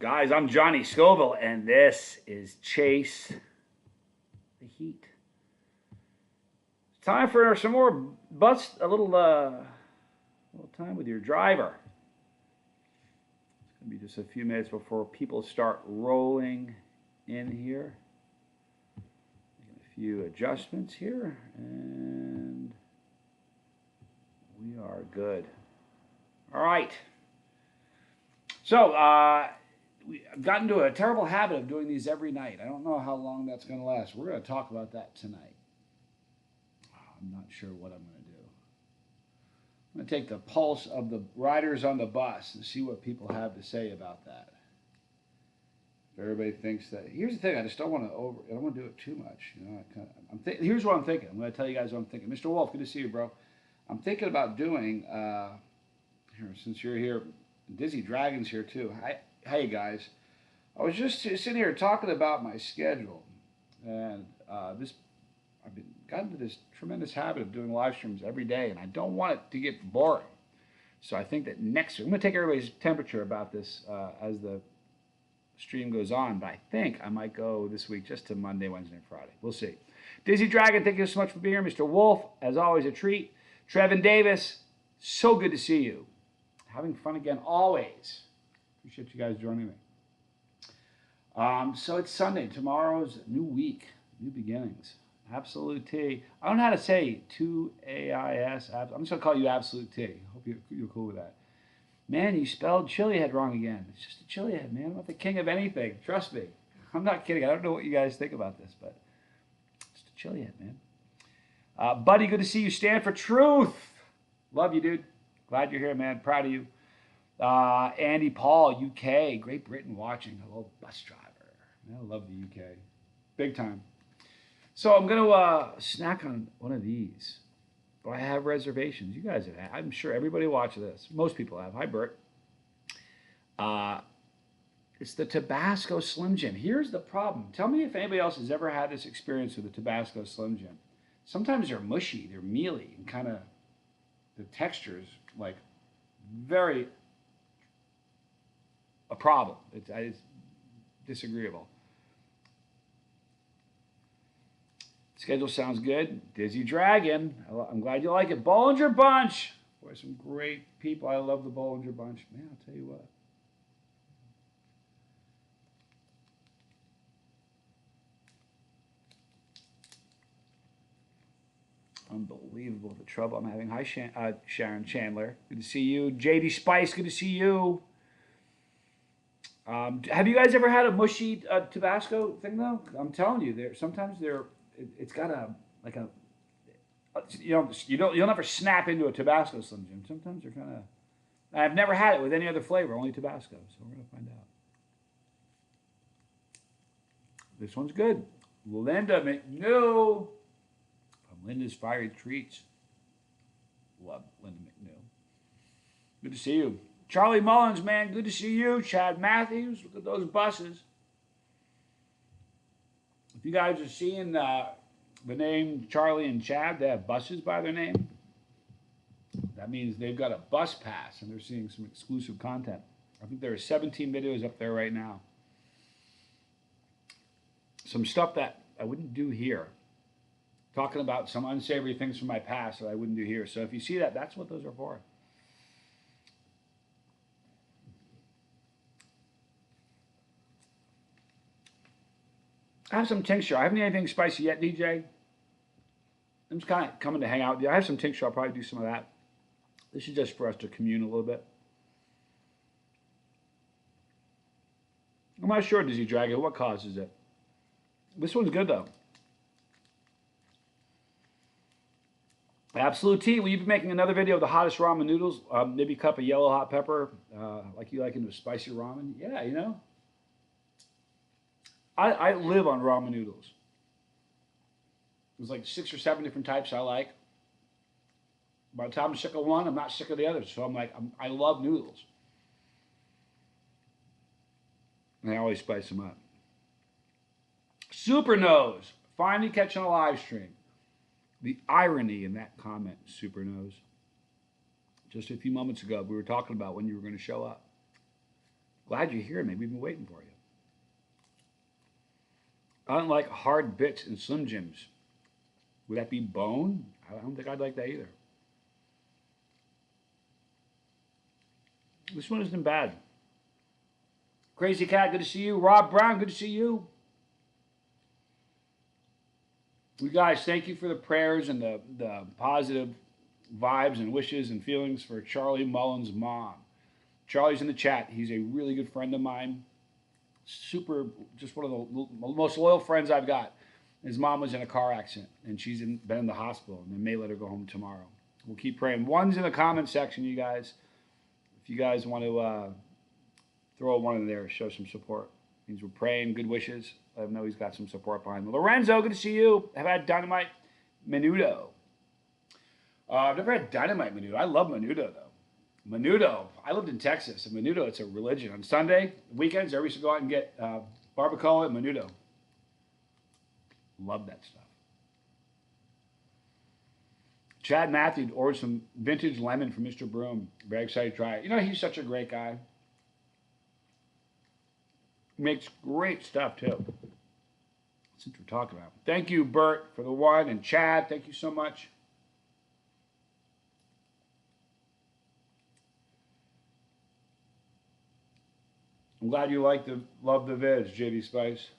Guys, I'm Johnny Scoville, and this is Chase the Heat. It's time for some more a little time with your driver. It's going to be just a few minutes before people start rolling in here. A few adjustments here, and we are good. All right. So, I've gotten into a terrible habit of doing these every night. I don't know how long that's going to last. We're going to talk about that tonight. I'm not sure what I'm going to do. I'm going to take the pulse of the riders on the bus and see what people have to say about that. If everybody thinks that, here's the thing. I just don't want to I don't want to do it too much. You know, here's what I'm thinking. I'm going to tell you guys what I'm thinking. Mr. Wolf, good to see you, bro. I'm thinking about doing here, since you're here. Dizzy Dragon's here too. Hey guys, I was just sitting here talking about my schedule, and I've gotten into this tremendous habit of doing live streams every day, and I don't want it to get boring. So I think that next week, I'm going to take everybody's temperature about this as the stream goes on, but I think I might go this week just to Monday, Wednesday, and Friday. We'll see. Dizzy Dragon, thank you so much for being here. Mr. Wolf, as always, a treat. Trevin Davis, so good to see you. Having fun again, always. Appreciate you guys joining me. So it's Sunday. Tomorrow's a new week, new beginnings. Absolute T. I don't know how to say 2AIS. I'm just going to call you Absolute T. Hope you're cool with that. Man, you spelled chili head wrong again. It's just a chili head, man. I'm not the king of anything. Trust me. I'm not kidding. I don't know what you guys think about this, but it's a chili head, man. Buddy, good to see you. Stand for truth. Love you, dude. Glad you're here, man. Proud of you. Andy Paul, UK, Great Britain watching. Hello, bus driver. Man, I love the UK. Big time. So I'm going to snack on one of these. But I have reservations. You guys have. I'm sure everybody watching this. Most people have. Hi, Bert. It's the Tabasco Slim Jim. Here's the problem. Tell me if anybody else has ever had this experience with the Tabasco Slim Jim. Sometimes they're mushy, they're mealy, and kind of the texture is like very a problem. It's disagreeable. Schedule sounds good. Dizzy Dragon. I'm glad you like it. Bollinger Bunch. Boy, some great people. I love the Bollinger Bunch. Man, I'll tell you what. Unbelievable the trouble I'm having. Hi, Sharon Chandler. Good to see you. JD Spice. Good to see you. Have you guys ever had a mushy Tabasco thing though? I'm telling you, sometimes it's got you'll never snap into a Tabasco Slim Jim. Sometimes they're kind of. I've never had it with any other flavor, only Tabasco. So we're gonna find out. This one's good. Linda McNew from Linda's Fiery Treats. Love Linda McNew. Good to see you. Charlie Mullins, man, good to see you. Chad Matthews, look at those buses. If you guys are seeing the name Charlie and Chad, they have buses by their name. That means they've got a bus pass and they're seeing some exclusive content. I think there are 17 videos up there right now. Some stuff that I wouldn't do here. Talking about some unsavory things from my past that I wouldn't do here. So if you see that, that's what those are for. I have some tincture. I haven't had anything spicy yet, DJ. I'm just kind of coming to hang out with you. I have some tincture. I'll probably do some of that. This is just for us to commune a little bit. I'm not sure, Dizzy Dragon, what causes it. This one's good, though. Absolute Tea, will you be making another video of the hottest ramen noodles? Maybe a cup of yellow hot pepper, like you like into spicy ramen? Yeah, you know. I live on ramen noodles. There's like 6 or 7 different types I like. By the time I'm sick of one, I'm not sick of the other. So I'm like, I love noodles. And I always spice them up. Super Nose, finally catching a live stream. The irony in that comment, Super Nose. Just a few moments ago, we were talking about when you were going to show up. Glad you're here, man. We've been waiting for you. I don't like hard bits and Slim Jims. Would that be bone? I don't think I'd like that either. This one isn't bad. Crazy Cat, good to see you. Rob Brown, good to see you. You guys, thank you for the prayers and the positive vibes and wishes and feelings for Charlie Mullen's mom. Charlie's in the chat. He's a really good friend of mine. Super, just one of the most loyal friends I've got. His mom was in a car accident, and she's been in the hospital, and they may let her go home tomorrow. We'll keep praying. One's in the comment section, you guys. If you guys want to throw one in there, show some support. It means we're praying, good wishes. Let him know he's got some support behind him. Lorenzo, good to see you. Have had Dynamite Menudo. I've never had Dynamite Menudo. I love Menudo, though. Menudo. I lived in Texas, and Menudo, it's a religion. On Sunday, weekends, everybody used to go out and get barbacoa and Menudo. Love that stuff. Chad Matthew ordered some vintage lemon from Mr. Broom. Very excited to try it. You know, he's such a great guy. Makes great stuff, too. Since we're talking about him. Thank you, Bert, for the one, and Chad, thank you so much. I'm glad you love the vids, JD Spice.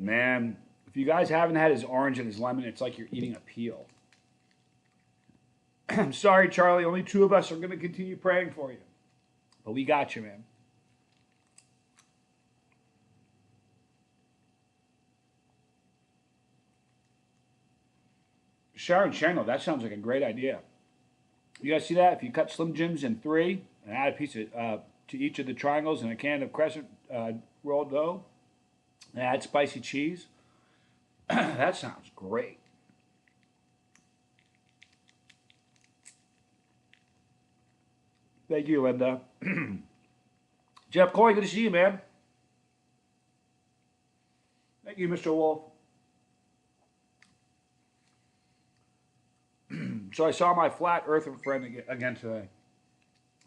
Man, if you guys haven't had his orange and his lemon, it's like you're eating a peel. I'm sorry, Charlie. Only two of us are going to continue praying for you. But we got you, man. Sharon Chandler, that sounds like a great idea. You guys see that? If you cut Slim Jims in 3 and add a piece of, to each of the triangles and a can of crescent rolled dough, and add spicy cheese, that sounds great. Thank you, Linda. Jeff Coy, good to see you, man. Thank you, Mr. Wolf. So I saw my flat earther friend again today.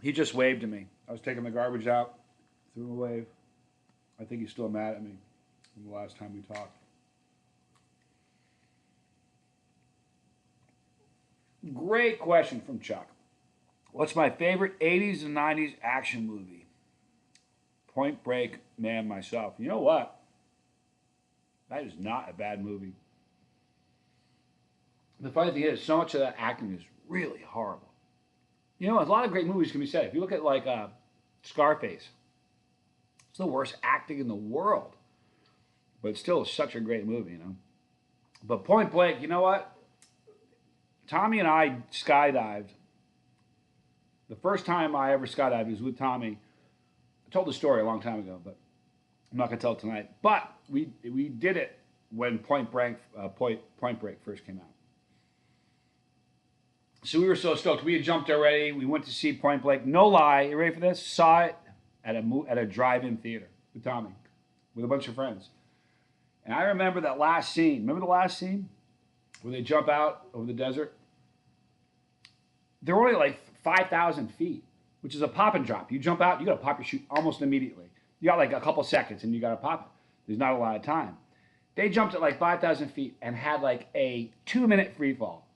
He just waved to me. I was taking the garbage out, threw him a wave. I think he's still mad at me from the last time we talked. Great question from Chuck. What's my favorite 80s and 90s action movie? Point Break, man, myself. You know what? That is not a bad movie. The funny thing is, so much of that acting is really horrible. You know, a lot of great movies can be said. If you look at, like, Scarface, it's the worst acting in the world. But it's still such a great movie, you know. But Point Blank, you know what? Tommy and I skydived. The first time I ever skydived was with Tommy. I told the story a long time ago, but I'm not going to tell it tonight. But we did it when Point Break first came out. So we were so stoked. We had jumped already. We went to see Point Blank. No lie, you ready for this? Saw it at a drive-in theater with Tommy, with a bunch of friends. And I remember that last scene. Remember the last scene? Where they jump out over the desert? They're only like 5,000 feet, which is a pop and drop. You jump out, you got to pop your chute almost immediately. You got like a couple seconds and you got to pop it. There's not a lot of time. They jumped at like 5,000 feet and had like a 2-minute free fall.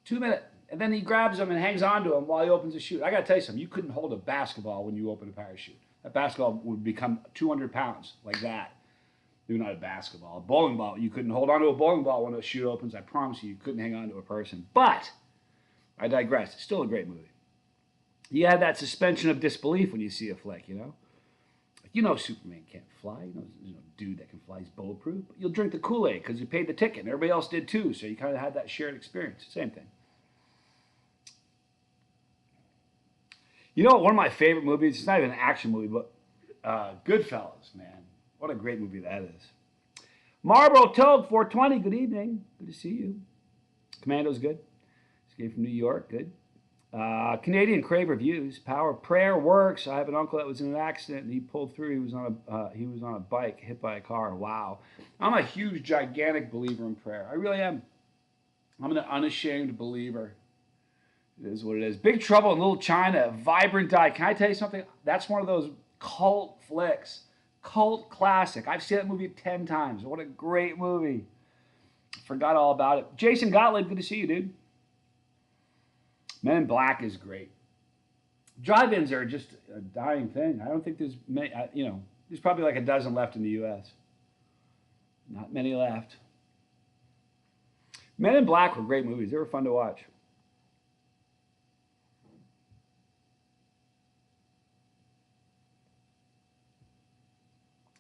2 minutes. And then he grabs them and hangs on to them while he opens the chute. I got to tell you something. You couldn't hold a basketball when you open a parachute. That basketball would become 200 pounds like that. Maybe not a basketball. A bowling ball. You couldn't hold on to a bowling ball when a chute opens. I promise you, you couldn't hang on to a person. But I digress. It's still a great movie. You have that suspension of disbelief when you see a flick, you know? You know Superman can't fly. You know there's no dude that can fly. He's bulletproof. But you'll drink the Kool-Aid because you paid the ticket. And everybody else did too. So you kind of had that shared experience. Same thing. You know, one of my favorite movies, it's not even an action movie, but Goodfellas, man. What a great movie that is. Marlboro Toad 420, good evening. Good to see you. Commando's good. Escape from New York, good. Canadian Crave Reviews. Power of Prayer works. I have an uncle that was in an accident and he pulled through. He was on a bike, hit by a car. Wow. I'm a huge, gigantic believer in prayer. I really am. I'm an unashamed believer. It is what it is. Big Trouble in Little China, Vibrant Eye. Can I tell you something? That's one of those cult flicks, cult classic. I've seen that movie 10 times. What a great movie. Forgot all about it. Jason Gottlieb, good to see you, dude. Men in Black is great. Drive-ins are just a dying thing. I don't think there's many, there's probably like a dozen left in the U.S. Not many left. Men in Black were great movies. They were fun to watch.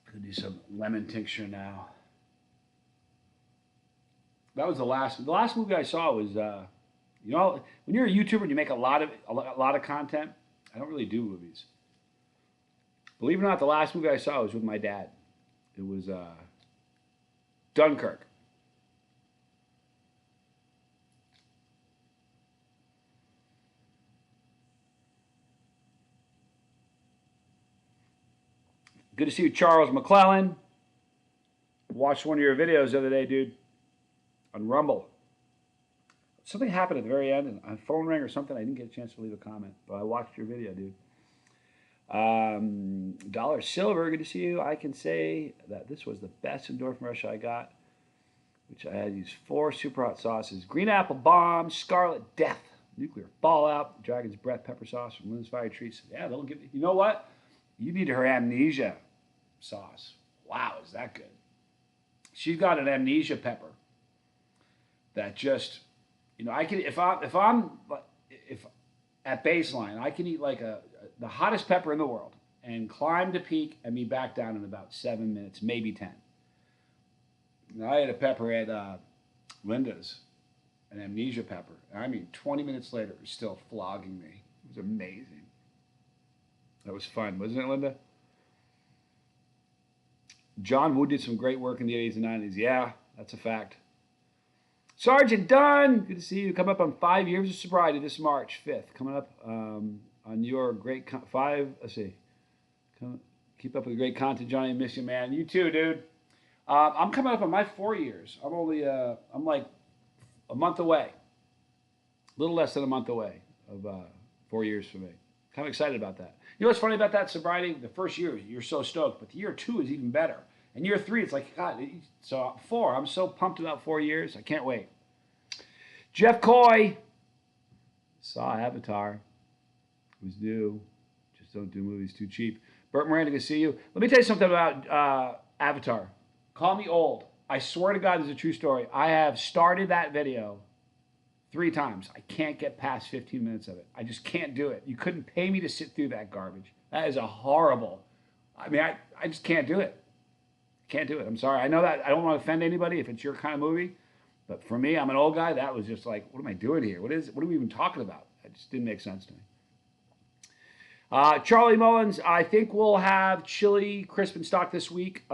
Could do some lemon tincture now. That was the last movie I saw was, when you're a YouTuber and you make a lot of content, I don't really do movies. Believe it or not, the last movie I saw was with my dad. It was Dunkirk. Good to see you, Charles McClellan. Watched one of your videos the other day, dude, on Rumble. Something happened at the very end, and a phone rang or something. I didn't get a chance to leave a comment, but I watched your video, dude. Dollar Silver, good to see you. I can say that this was the best endorphin rush I got, which I had used 4 super hot sauces: Green Apple Bomb, Scarlet Death, Nuclear Fallout, Dragon's Breath pepper sauce from Lynn's Fire Treats. Yeah, they'll give you know what? You need her amnesia sauce. Wow, is that good? She's got an amnesia pepper that just, I can if at baseline, I can eat like the hottest pepper in the world and climb to peak and be back down in about 7 minutes, maybe 10. Now, I had a pepper at Linda's, an amnesia pepper. I mean, 20 minutes later, it was still flogging me. It was amazing. That was fun, wasn't it, Linda? John Woo did some great work in the 80s and 90s. Yeah, that's a fact. Sergeant Dunn, good to see you. Coming up on 5 years of sobriety this March 5th. Coming up on your great keep up with the great content, Johnny. Miss you, man. You too, dude. I'm coming up on my 4 years. I'm like a month away. A little less than a month away of 4 years for me. Kind of excited about that. You know what's funny about that sobriety? The first year, you're so stoked, but the year 2 is even better. And year 3, it's like, God, so 4, I'm so pumped about 4 years. I can't wait. Jeff Coy, saw Avatar. It was due. Just don't do movies too cheap. Bert Miranda, good to see you. Let me tell you something about Avatar. Call me old. I swear to God, this is a true story. I have started that video 3 times. I can't get past 15 minutes of it. I just can't do it. You couldn't pay me to sit through that garbage. That is a horrible. I mean, I just can't do it. Can't do it. I'm sorry. I know that I don't want to offend anybody if it's your kind of movie, but for me, I'm an old guy. That was just like, what am I doing here? What are we even talking about? It just didn't make sense to me. Charlie Mullins, I think we'll have chili crisp in stock this week.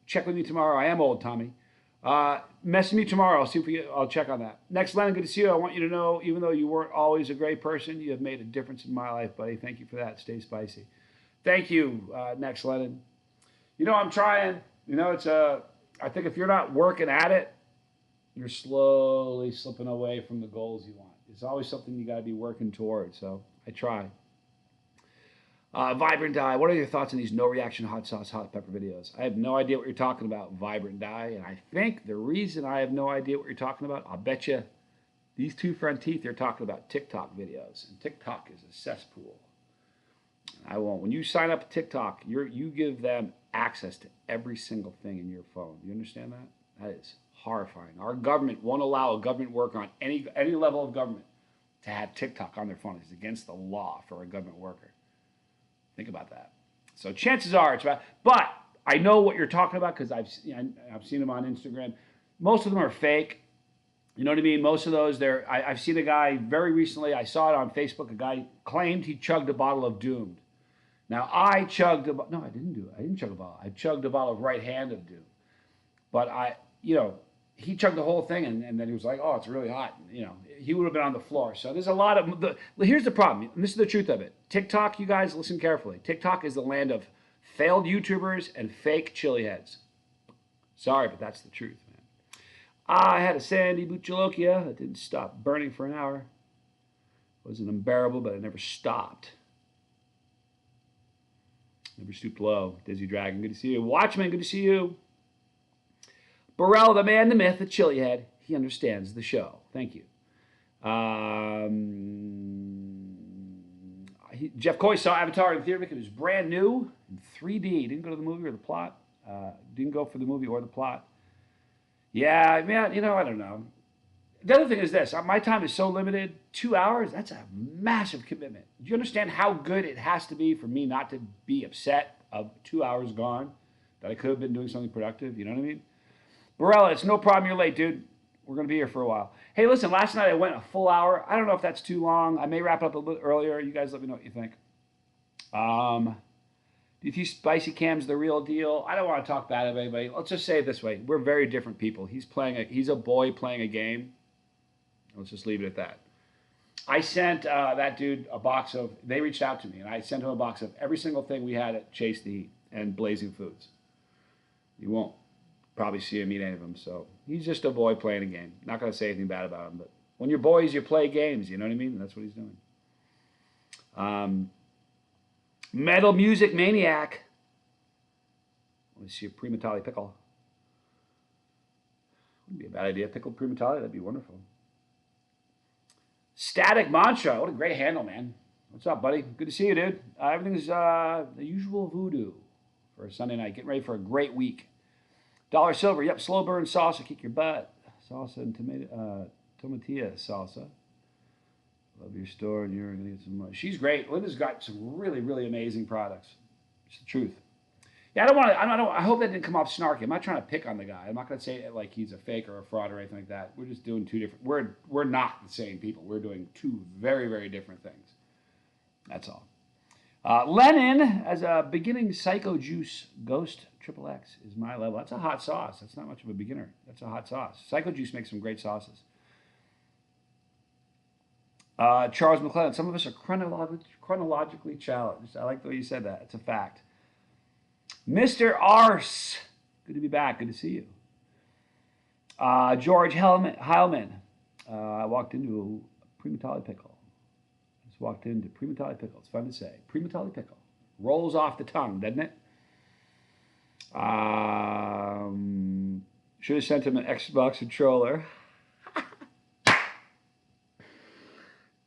Check with me tomorrow. I am old, Tommy. Message me tomorrow. I'll check on that. Next, Lennon, good to see you. I want you to know, even though you weren't always a great person, you have made a difference in my life, buddy. Thank you for that. Stay spicy. Thank you, next, Lennon. I'm trying. I think if you're not working at it, you're slowly slipping away from the goals you want. It's always something you got to be working towards. So I try. Vibrant Dye, what are your thoughts on these no reaction hot sauce, hot pepper videos? I have no idea what you're talking about, Vibrant Dye, and I think the reason I have no idea what you're talking about, I'll bet you these 2 front teeth are talking about TikTok videos, and TikTok is a cesspool. I won't. When you sign up to TikTok, you give them access to every single thing in your phone. You understand that? That is horrifying. Our government won't allow a government worker on any level of government to have TikTok on their phone. It's against the law for a government worker. Think about that. So chances are it's about, but I know what you're talking about because I've seen them on Instagram. Most of them are fake. You know what I mean? Most of those, I've seen a guy very recently, I saw it on Facebook, a guy claimed he chugged a bottle of Doomed. Now, I chugged a bottle, no, I didn't do it. I didn't chug a bottle. I chugged a bottle of Right Hand of Doomed. But he chugged the whole thing and then he was like, oh, it's really hot. He would have been on the floor. So there's a lot of, here's the problem. And this is the truth of it. TikTok, you guys, listen carefully. TikTok is the land of failed YouTubers and fake chili heads. Sorry, but that's the truth, man. I had a Sandy Buchalokia that didn't stop burning for an hour. It wasn't unbearable, but it never stopped. Never stooped low. Dizzy Dragon, good to see you. Watchman, good to see you. Burrell, the man, the myth, the chili head. He understands the show. Thank you. Jeff Coy saw Avatar in the theater because it was brand new in 3D. Didn't go to the movie or the plot. Didn't go for the movie or the plot. Yeah, man, you know, I don't know. The other thing is this. My time is so limited. 2 hours, that's a massive commitment. Do you understand how good it has to be for me not to be upset of 2 hours gone, that I could have been doing something productive? You know what I mean? Barella, it's no problem you're late, dude. We're going to be here for a while. Hey, listen, last night I went a full hour. I don't know if that's too long. I may wrap it up a little bit earlier. You guys let me know what you think. Do you think Spicy Cam's the real deal? I don't want to talk bad of anybody. Let's just say it this way. We're very different people. He's a boy playing a game. Let's just leave it at that. I sent that dude a box of, they reached out to me, and I sent him a box of every single thing we had at Chase the Heat and Blazing Foods. You won't probably see him eat any of them, so he's just a boy playing a game. Not going to say anything bad about him, but when you're boys, you play games, you know what I mean? And that's what he's doing. Metal Music Maniac. I want to see a Primatali pickle. Wouldn't be a bad idea. Pickled Primatali, that'd be wonderful. Static Mantra. What a great handle, man. What's up, buddy? Good to see you, dude. Everything's the usual voodoo for a Sunday night. Getting ready for a great week. Dollar Silver. Yep, slow burn salsa. Kick your butt. Salsa and tomatilla salsa. Love your store, and you're going to get some more. She's great. Linda's got some really, really amazing products. It's the truth. Yeah, I hope that didn't come off snarky. I'm not trying to pick on the guy. I'm not going to say it like he's a fake or a fraud or anything like that. We're just doing two different. We're not the same people. We're doing two very, very different things. That's all. Lennon, as a beginning Psycho Juice Ghost XXX is my level. That's a hot sauce. That's not much of a beginner. That's a hot sauce. Psycho Juice makes some great sauces. Charles McClellan, some of us are chronologically challenged. I like the way you said that. It's a fact. Mr. Arse, good to be back. Good to see you. George Heilman, I walked into a Primatali pickle. Just walked into Primatali pickle. It's fun to say. Primatali pickle. Rolls off the tongue, doesn't it? Should have sent him an Xbox controller.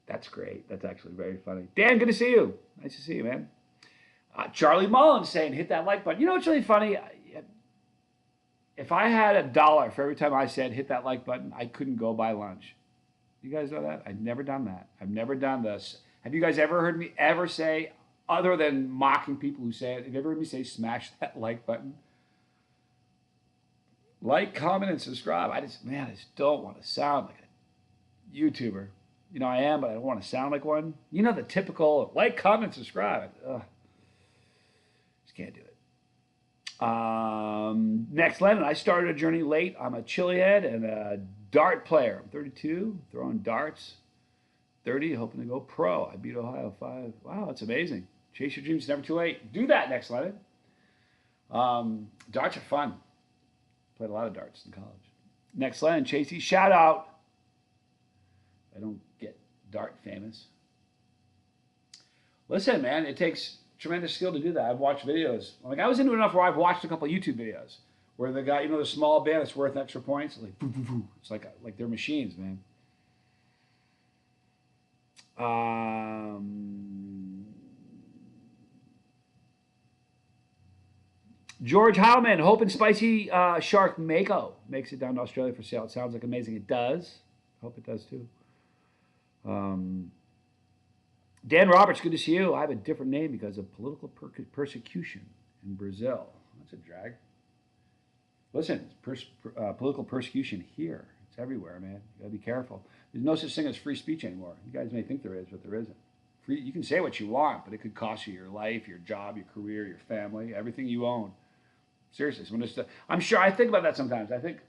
That's great. That's actually very funny. Dan, good to see you. Nice to see you, man. Charlie Mullins saying, hit that like button. You know what's really funny? If I had $1 for every time I said, hit that like button, I couldn't go buy lunch. You guys know that? I've never done that. I've never done this. Have you guys ever heard me ever say, other than mocking people who say it, have you ever heard me say, smash that like button? Like, comment, and subscribe. I just don't want to sound like a YouTuber. You know, I am, but I don't want to sound like one. You know, the typical like, comment, subscribe. Just can't do it. Next, Lennon, I started a journey late. I'm a chili head and a dart player. I'm 32, throwing darts. 30, hoping to go pro. I beat Ohio 5. Wow, that's amazing. Chase your dreams, never too late. Do that next, Lennon. Darts are fun. Played a lot of darts in college. Next, Lennon, Chasey, shout out. I don't get dart famous. Listen, man, it takes tremendous skill to do that. I've watched videos. Like, I was into it enough where I've watched a couple of YouTube videos where the guy, you know, the small band that's worth extra points, like, boo, boo, boo. It's like they're machines, man. George Howman, Hope and Spicy Shark Mako makes it down to Australia for sale. It sounds like amazing. It does. Hope it does too. Dan Roberts, good to see you. I have a different name because of political persecution in Brazil. That's a drag. Listen, political persecution here. It's everywhere, man. You gotta be careful. There's no such thing as free speech anymore. You guys may think there is, but there isn't. You can say what you want, but it could cost you your life, your job, your career, your family, everything you own. Seriously, I'm sure. I think about that sometimes. I think,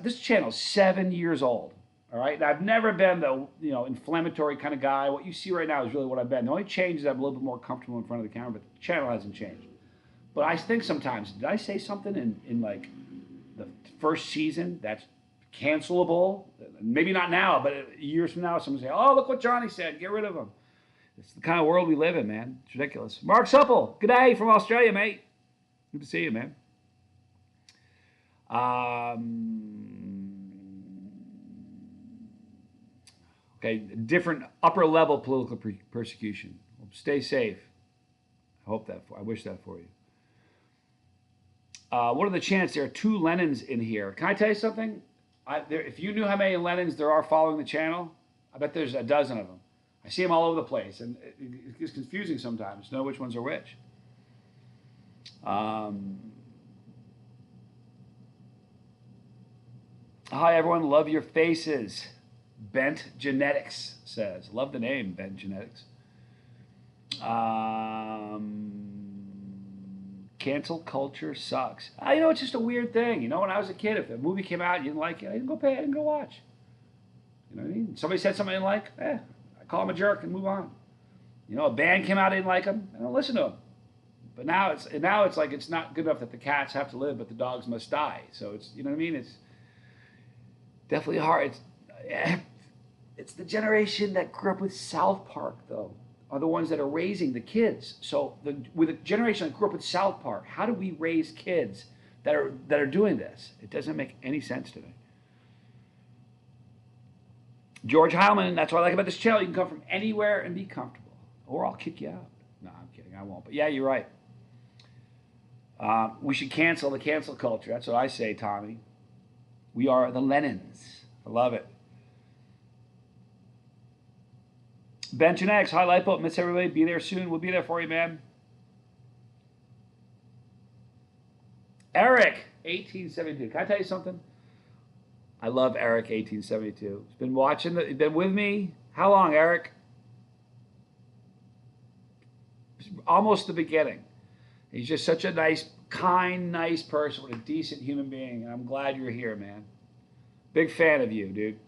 this channel's 7 years old. All right, and I've never been the inflammatory kind of guy. What you see right now is really what I've been. The only change is I'm a little bit more comfortable in front of the camera, but the channel hasn't changed. But I think sometimes, did I say something in like the first season that's cancelable. Maybe not now, but years from now, someone say, "Oh, look what Johnny said. Get rid of him." It's the kind of world we live in, man. It's ridiculous. Mark Supple, good day from Australia, mate. Good to see you, man. Okay, different upper level political persecution. Stay safe. I wish that for you. What are the chances there are 2 Lennons in here? Can I tell you something? If you knew how many Lennons there are following the channel, I bet there's a dozen of them. I see them all over the place, and it's confusing sometimes to know which ones are which. Hi, everyone. Love your faces. Bent Genetics says. Love the name, Bent Genetics. Cancel culture sucks. It's just a weird thing. When I was a kid, if a movie came out and you didn't like it, I didn't go pay. I didn't go watch. You know what I mean? Somebody said something I didn't like, I call him a jerk and move on. A band came out, I didn't like them, I don't listen to them. But now it's like it's not good enough that the cats have to live, but the dogs must die. So it's, you know what I mean? It's definitely hard. It's the generation that grew up with South Park, though, are the ones that are raising the kids. So with the generation that grew up with South Park, how do we raise kids that are doing this? It doesn't make any sense to me. George Heilman, that's what I like about this channel. You can come from anywhere and be comfortable, or I'll kick you out. No, I'm kidding. I won't. But yeah, you're right. We should cancel the cancel culture. That's what I say, Tommy. We are the Lennons. I love it. Ben Genetics, hi Lipo, miss everybody. Be there soon. We'll be there for you, man. Eric, 1872. Can I tell you something? I love Eric, 1872. He's been watching, he's been with me. How long, Eric? Almost the beginning. He's just such a nice, kind, nice person, what a decent human being. And I'm glad you're here, man. Big fan of you, dude.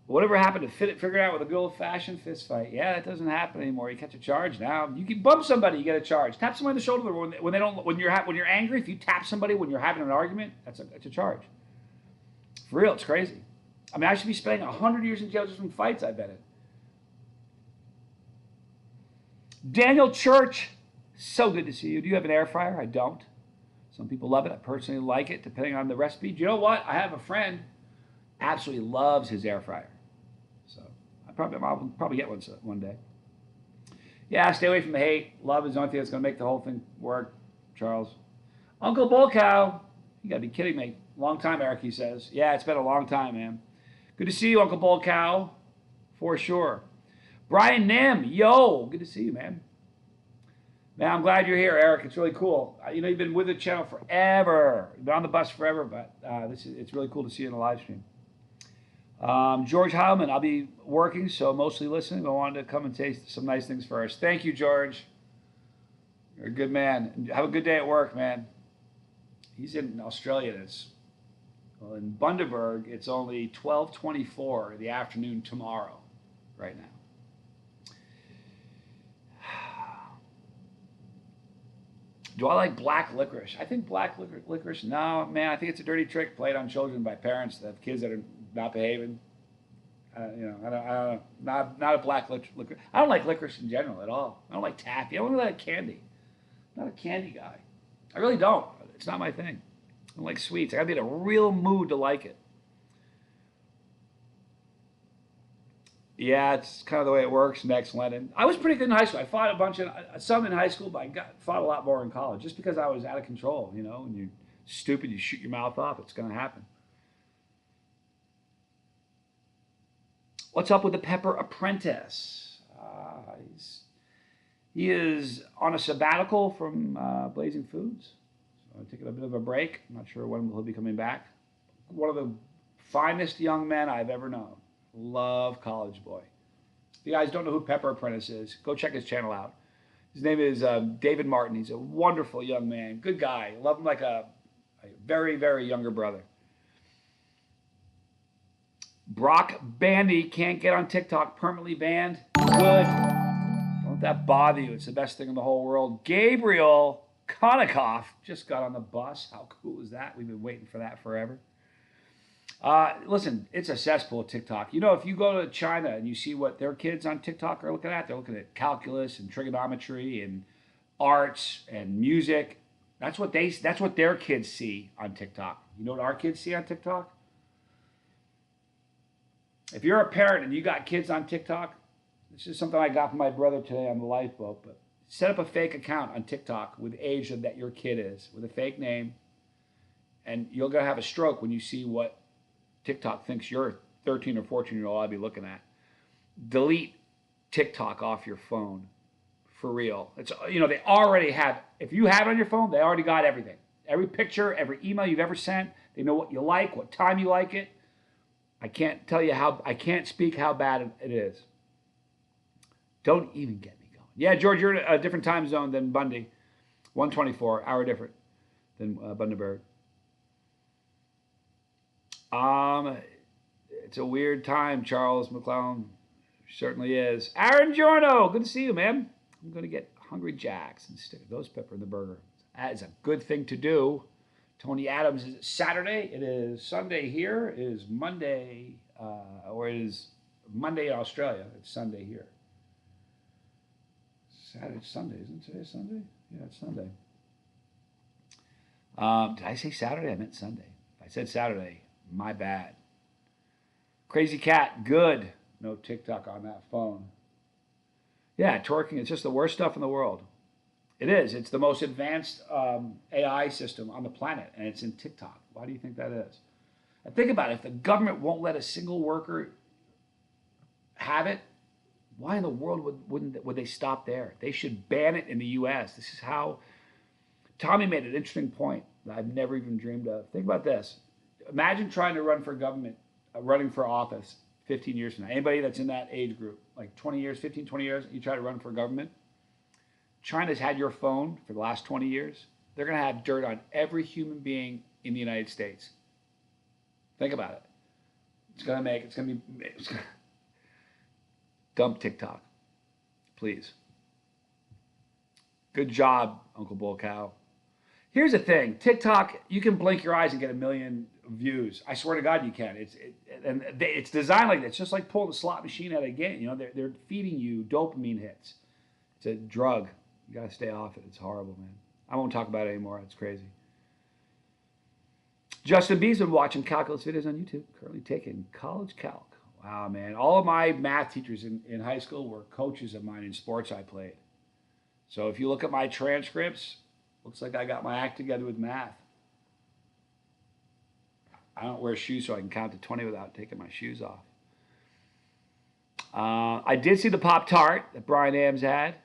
Whatever happened to figure it out with a good old-fashioned fist fight? Yeah, that doesn't happen anymore. You catch a charge now. You can bump somebody, you get a charge. Tap somebody on the shoulder when you're angry. If you tap somebody when you're having an argument, that's a charge. For real, it's crazy. I mean, I should be spending 100 years in jail just from fights. I bet it. Daniel Church, so good to see you. Do you have an air fryer? I don't. Some people love it. I personally like it, depending on the recipe. Do you know what? I have a friend absolutely loves his air fryer. So I'll probably get one day. Yeah, stay away from the hate. Love is the only thing that's going to make the whole thing work, Charles. Uncle Bull Cow. You got to be kidding me. Long time, Eric, he says. Yeah, it's been a long time, man. Good to see you, Uncle Bull Cow. For sure. Brian Nim. Yo, good to see you, man. Man, I'm glad you're here, Eric. It's really cool. You've been with the channel forever. You've been on the bus forever, but it's really cool to see you in the live stream. George Heilman, I'll be working, so mostly listening. I wanted to come and say some nice things first. Thank you, George. You're a good man. Have a good day at work, man. He's in Australia. In Bundaberg, it's only 12:24 in the afternoon tomorrow, right now. Do I like black licorice? I think black licorice, no, man, I think it's a dirty trick played on children by parents that have kids that are not behaving. I don't, not a black licorice. I don't like licorice in general at all. I don't like taffy. I don't really like candy. I'm not a candy guy. I really don't. It's not my thing. I don't like sweets. I gotta be in a real mood to like it. Yeah, it's kind of the way it works. Next, Lennon. I was pretty good in high school. I fought some in high school, but fought a lot more in college just because I was out of control. When you're stupid, you shoot your mouth off. It's going to happen. What's up with the Pepper Apprentice? He is on a sabbatical from Blazing Foods. So I'm taking a bit of a break. I'm not sure when he'll be coming back. One of the finest young men I've ever known. Love College Boy. If you guys don't know who Pepper Apprentice is, go check his channel out. His name is David Martin. He's a wonderful young man. Good guy. Love him like a very, very younger brother. Brock Bandy can't get on TikTok. Permanently banned. Good. Don't let that bother you. It's the best thing in the whole world. Gabriel. Konikoff just got on the bus. How cool is that? We've been waiting for that forever. Listen, it's a cesspool of TikTok. You know, if you go to China and you see what their kids on TikTok are looking at, they're looking at calculus and trigonometry and arts and music. That's what their kids see on TikTok. You know what our kids see on TikTok? If you're a parent and you got kids on TikTok, this is something I got from my brother today on the lifeboat, but set up a fake account on TikTok with the age that your kid is, with a fake name, and you're going to have a stroke when you see what TikTok thinks your 13 or 14-year-old ought to be looking at. Delete TikTok off your phone. For real. It's, you know, they already have, if you have it on your phone, they already got everything. Every picture, every email you've ever sent, they know what you like, what time you like it. I can't speak how bad it is. Don't even get me going. Yeah, George, you're in a different time zone than Bundy. 124, hour different than Bundaberg. It's a weird time, Charles McClellan. Certainly is. Aaron Giorno, good to see you, man. I'm going to get Hungry Jacks and stick a ghost pepper in the burger. That is a good thing to do. Tony Adams, is it Saturday? It is Sunday here. It is Monday, or it is Monday in Australia. It's Sunday here. It's Sunday, isn't it? Today Sunday? Yeah, it's Sunday. Did I say Saturday? I meant Sunday. If I said Saturday, my bad. Crazy Cat, good. No TikTok on that phone. Yeah, twerking is just the worst stuff in the world. It is. It's the most advanced AI system on the planet, and it's in TikTok. Why do you think that is? And think about it. If the government won't let a single worker have it, why in the world would they stop there? They should ban it in the U.S. This is how Tommy made an interesting point that I've never even dreamed of. Think about this. Imagine trying to run for government, running for office 15 years from now. Anybody that's in that age group, like 20 years, 15, 20 years, you try to run for government. China's had your phone for the last 20 years. They're going to have dirt on every human being in the United States. Think about it. It's going to dump TikTok, please. Good job, Uncle Bull Cow. Here's the thing. TikTok, you can blink your eyes and get 1 million views. I swear to God you can. It's designed like that. It's just like pulling a slot machine at a game. You know, they're feeding you dopamine hits. It's a drug. You got to stay off it. It's horrible, man. I won't talk about it anymore. It's crazy. Justin B's been watching calculus videos on YouTube. Currently taking college calc. Wow, man. All of my math teachers in high school were coaches of mine in sports I played. So if you look at my transcripts, looks like I got my act together with math. I don't wear shoes so I can count to 20 without taking my shoes off. I did see the Pop-Tart that Brian Ames had.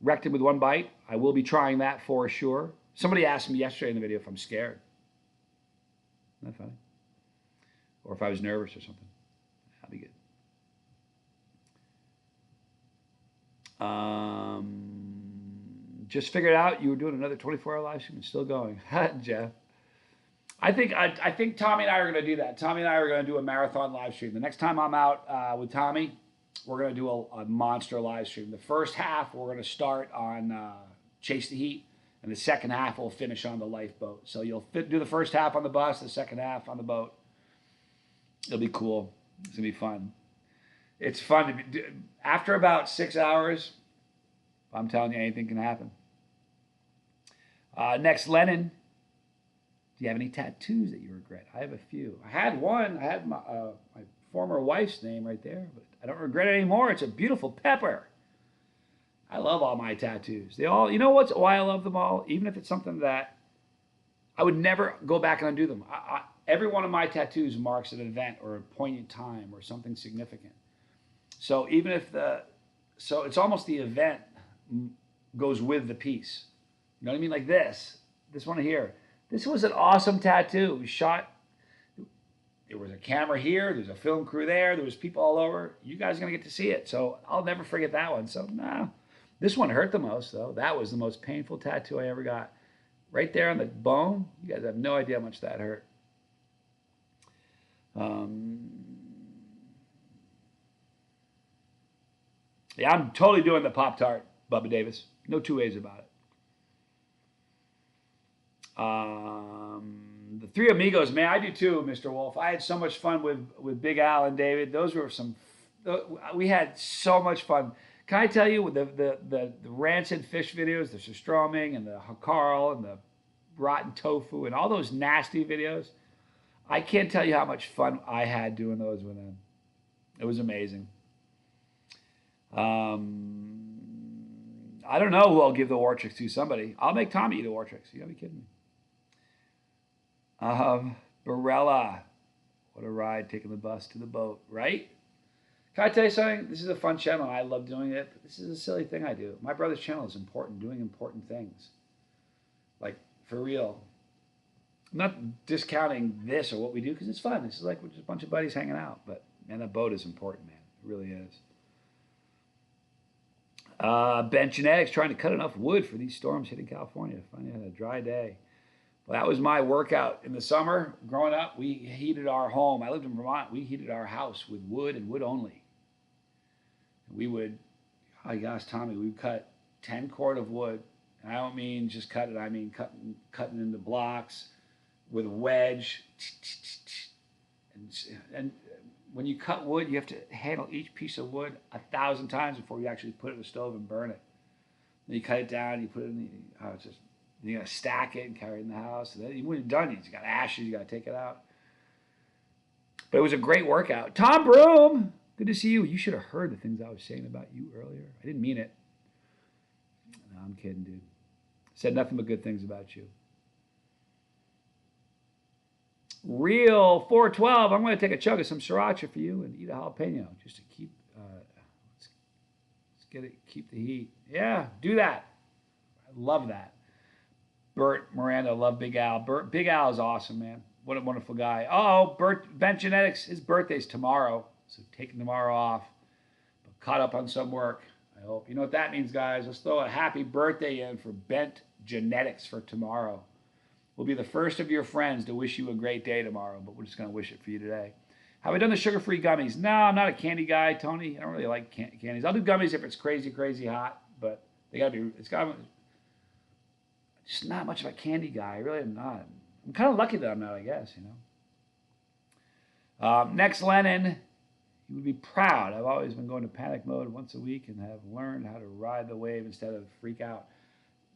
Wrecked him with one bite. I will be trying that for sure. Somebody asked me yesterday in the video if I'm scared. Isn't that funny? Or if I was nervous or something. That'd be good. Just figured out you were doing another 24-hour live stream. It's still going. Jeff. I think Tommy and I are going to do that. Tommy and I are going to do a marathon live stream. The next time I'm out with Tommy, we're going to do a monster live stream. The first half, we're going to start on Chase the Heat, and the second half we'll finish on the lifeboat. So you'll do the first half on the bus, the second half on the boat. It'll be cool. It's going to be fun. It's fun. After about 6 hours, I'm telling you, anything can happen. Next, Lennon. Do you have any tattoos that you regret? I have a few. I had one. I had my former wife's name right there, but I don't regret it anymore. It's a beautiful pepper. I love all my tattoos. They all, you know why I love them all? Even if it's something that I would never go back and undo them. Every one of my tattoos marks an event or a poignant time or something significant. So even if so it's almost the event goes with the piece. You know what I mean? Like this one here. This was an awesome tattoo. It was shot. There was a camera here. There's a film crew there. There was people all over. You guys are going to get to see it. So I'll never forget that one. So, no. This one hurt the most, though. That was the most painful tattoo I ever got. Right there on the bone. You guys have no idea how much that hurt. Yeah, I'm totally doing the Pop-Tart, Bubba Davis. No two ways about it. The Three Amigos, man, I do too, Mr. Wolf. I had so much fun with Big Al and David. Those were some. We had so much fun. Can I tell you the rancid fish videos, the surstroming and the Carl and the rotten tofu and all those nasty videos? I can't tell you how much fun I had doing those with them. It was amazing. I don't know who I'll give the Wartrix to. Somebody. I'll make Tommy eat a Wartrix. You gotta be kidding me. Barella. What a ride taking the bus to the boat, right? Can I tell you something? This is a fun channel. I love doing it. But this is a silly thing I do. My brother's channel is important, doing important things. Like, for real. I'm not discounting this or what we do because it's fun. This is like we're just a bunch of buddies hanging out. But, man, that boat is important, man. It really is. Ben Genetics trying to cut enough wood for these storms hitting California. Finally had a dry day. Well, that was my workout in the summer. Growing up, we heated our home. I lived in Vermont. We heated our house with wood and wood only. We would, oh gosh, Tommy, we would cut 10 cord of wood. And I don't mean just cut it. I mean cutting into blocks with a wedge. And when you cut wood, you have to handle each piece of wood 1,000 times before you actually put it in the stove and burn it. Then you cut it down, you put it in the, oh, it's just, you got to stack it and carry it in the house. And then when you're done, you got ashes, you got to take it out. But it was a great workout. Tom Broom, good to see you. You should have heard the things I was saying about you earlier. I didn't mean it. No, I'm kidding, dude. Said nothing but good things about you. Real 412, I'm going to take a chug of some sriracha for you and eat a jalapeno just to keep, let's get it, keep the heat. Yeah, do that. I love that. Bert Miranda, love Big Al. Big Al is awesome, man. What a wonderful guy. Oh, Ben Genetics, his birthday's tomorrow, so taking tomorrow off. But caught up on some work, I hope. You know what that means, guys? Let's throw a happy birthday in for Bent Genetics for tomorrow. We'll be the first of your friends to wish you a great day tomorrow, but we're just going to wish it for you today. Have I done the sugar-free gummies? No, I'm not a candy guy, Tony. I don't really like candies. I'll do gummies if it's crazy, crazy hot, but they got to be, it's got to be, just not much of a candy guy. I really am not. I'm kind of lucky that I'm not, I guess, you know. Next, Lennon, you would be proud. I've always been going to panic mode once a week and have learned how to ride the wave instead of freak out.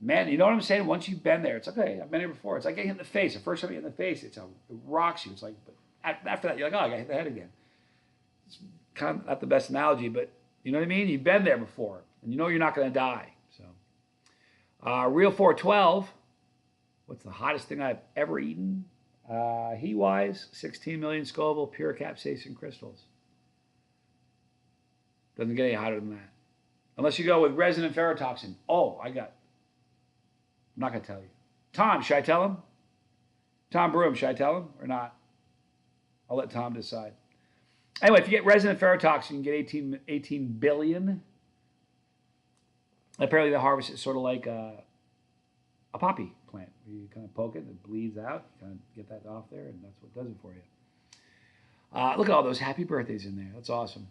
Man, you know what I'm saying? Once you've been there, it's okay. I've been here before. It's like getting hit in the face. The first time you get in the face, it rocks you. It's like, but after that, you're like, oh, I got hit the head again. It's kind of not the best analogy, but you know what I mean? You've been there before, and you know you're not going to die. So, Real 412, what's the hottest thing I've ever eaten? Heat-wise, 16 million Scoville, pure capsaicin crystals. Doesn't get any hotter than that. Unless you go with resin and ferrotoxin. Oh, I'm not going to tell you. Tom, should I tell him? Tom Broom, should I tell him or not? I'll let Tom decide. Anyway, if you get resin and ferrotoxin, you get 18 billion. Apparently the harvest is sort of like a poppy plant. Where you kind of poke it and it bleeds out. You kind of get that off there, and that's what does it for you. Look at all those happy birthdays in there. That's awesome.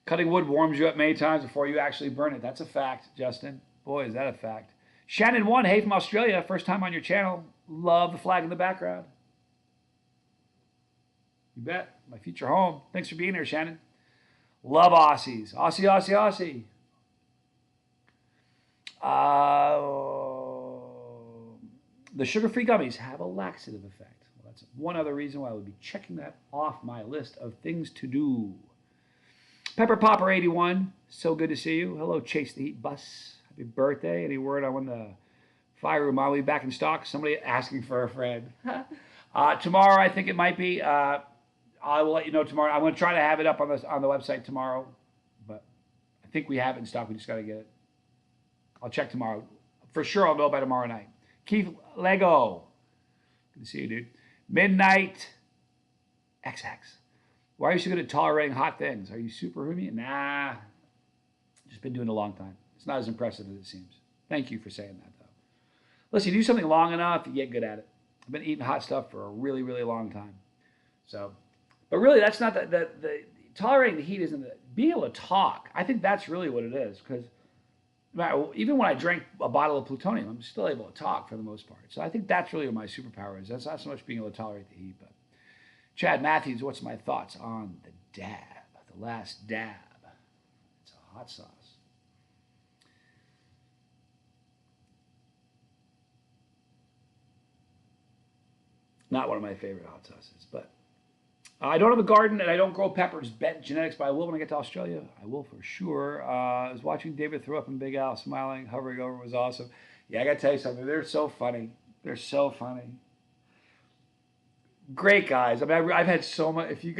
Cutting wood warms you up many times before you actually burn it. That's a fact, Justin. Boy, is that a fact. Shannon 1, hey from Australia. First time on your channel. Love the flag in the background. You bet. My future home. Thanks for being here, Shannon. Love Aussies. Aussie, Aussie, Aussie. The sugar-free gummies have a laxative effect. Well, that's one other reason why I would be checking that off my list of things to do. Pepper Popper 81, so good to see you. Hello, Chase the Heat Bus. Happy birthday. Any word on when the fire room will be back in stock? Somebody asking for a friend. Tomorrow, I think it might be. I will let you know tomorrow. I'm going to try to have it up on the website tomorrow, but I think we have it in stock. We just got to get it. I'll check tomorrow. For sure, I'll know by tomorrow night. Keith Lego. Good to see you, dude. Midnight XX. Why are you so good at tolerating hot things? Are you superhuman? Nah. Just been doing it a long time. It's not as impressive as it seems. Thank you for saying that, though. Listen, you do something long enough, you get good at it. I've been eating hot stuff for a really, really long time. So, but really, that's not the tolerating the heat isn't being able to talk. I think that's really what it is, because even when I drink a bottle of plutonium, I'm still able to talk for the most part. So I think that's really what my superpower is. That's not so much being able to tolerate the heat, but Chad Matthews, what's my thoughts on the dab, the last dab? It's a hot sauce. Not one of my favorite hot sauces, but I don't have a garden and I don't grow peppers. Bet genetics, but I will when I get to Australia. I will for sure. I was watching David throw up and Big Al smiling, hovering over. It was awesome. Yeah, I got to tell you something. They're so funny. They're so funny. Great guys. I mean, I've had so much. If you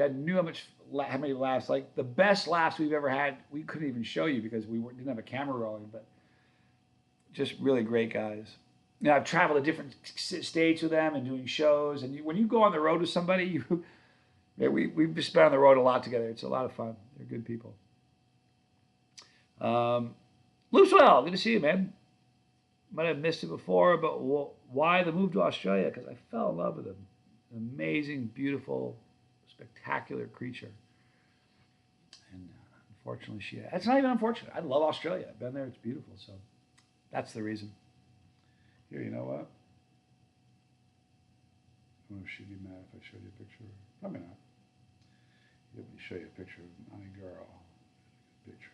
knew how many laughs, like the best laughs we've ever had, we couldn't even show you because didn't have a camera rolling. But just really great guys. You know, I've traveled to different states with them and doing shows. And when you go on the road with somebody, we've just been on the road a lot together. It's a lot of fun. They're good people. Loosewell, good to see you, man. Might have missed it before, but why the move to Australia? Because I fell in love with him. An amazing, beautiful, spectacular creature. And unfortunately, it's not even unfortunate. I love Australia. I've been there. It's beautiful. So that's the reason. Here, you know what? Oh, she'd be mad if I showed you a picture of her. Probably not. Let me show you a picture of my girl. Picture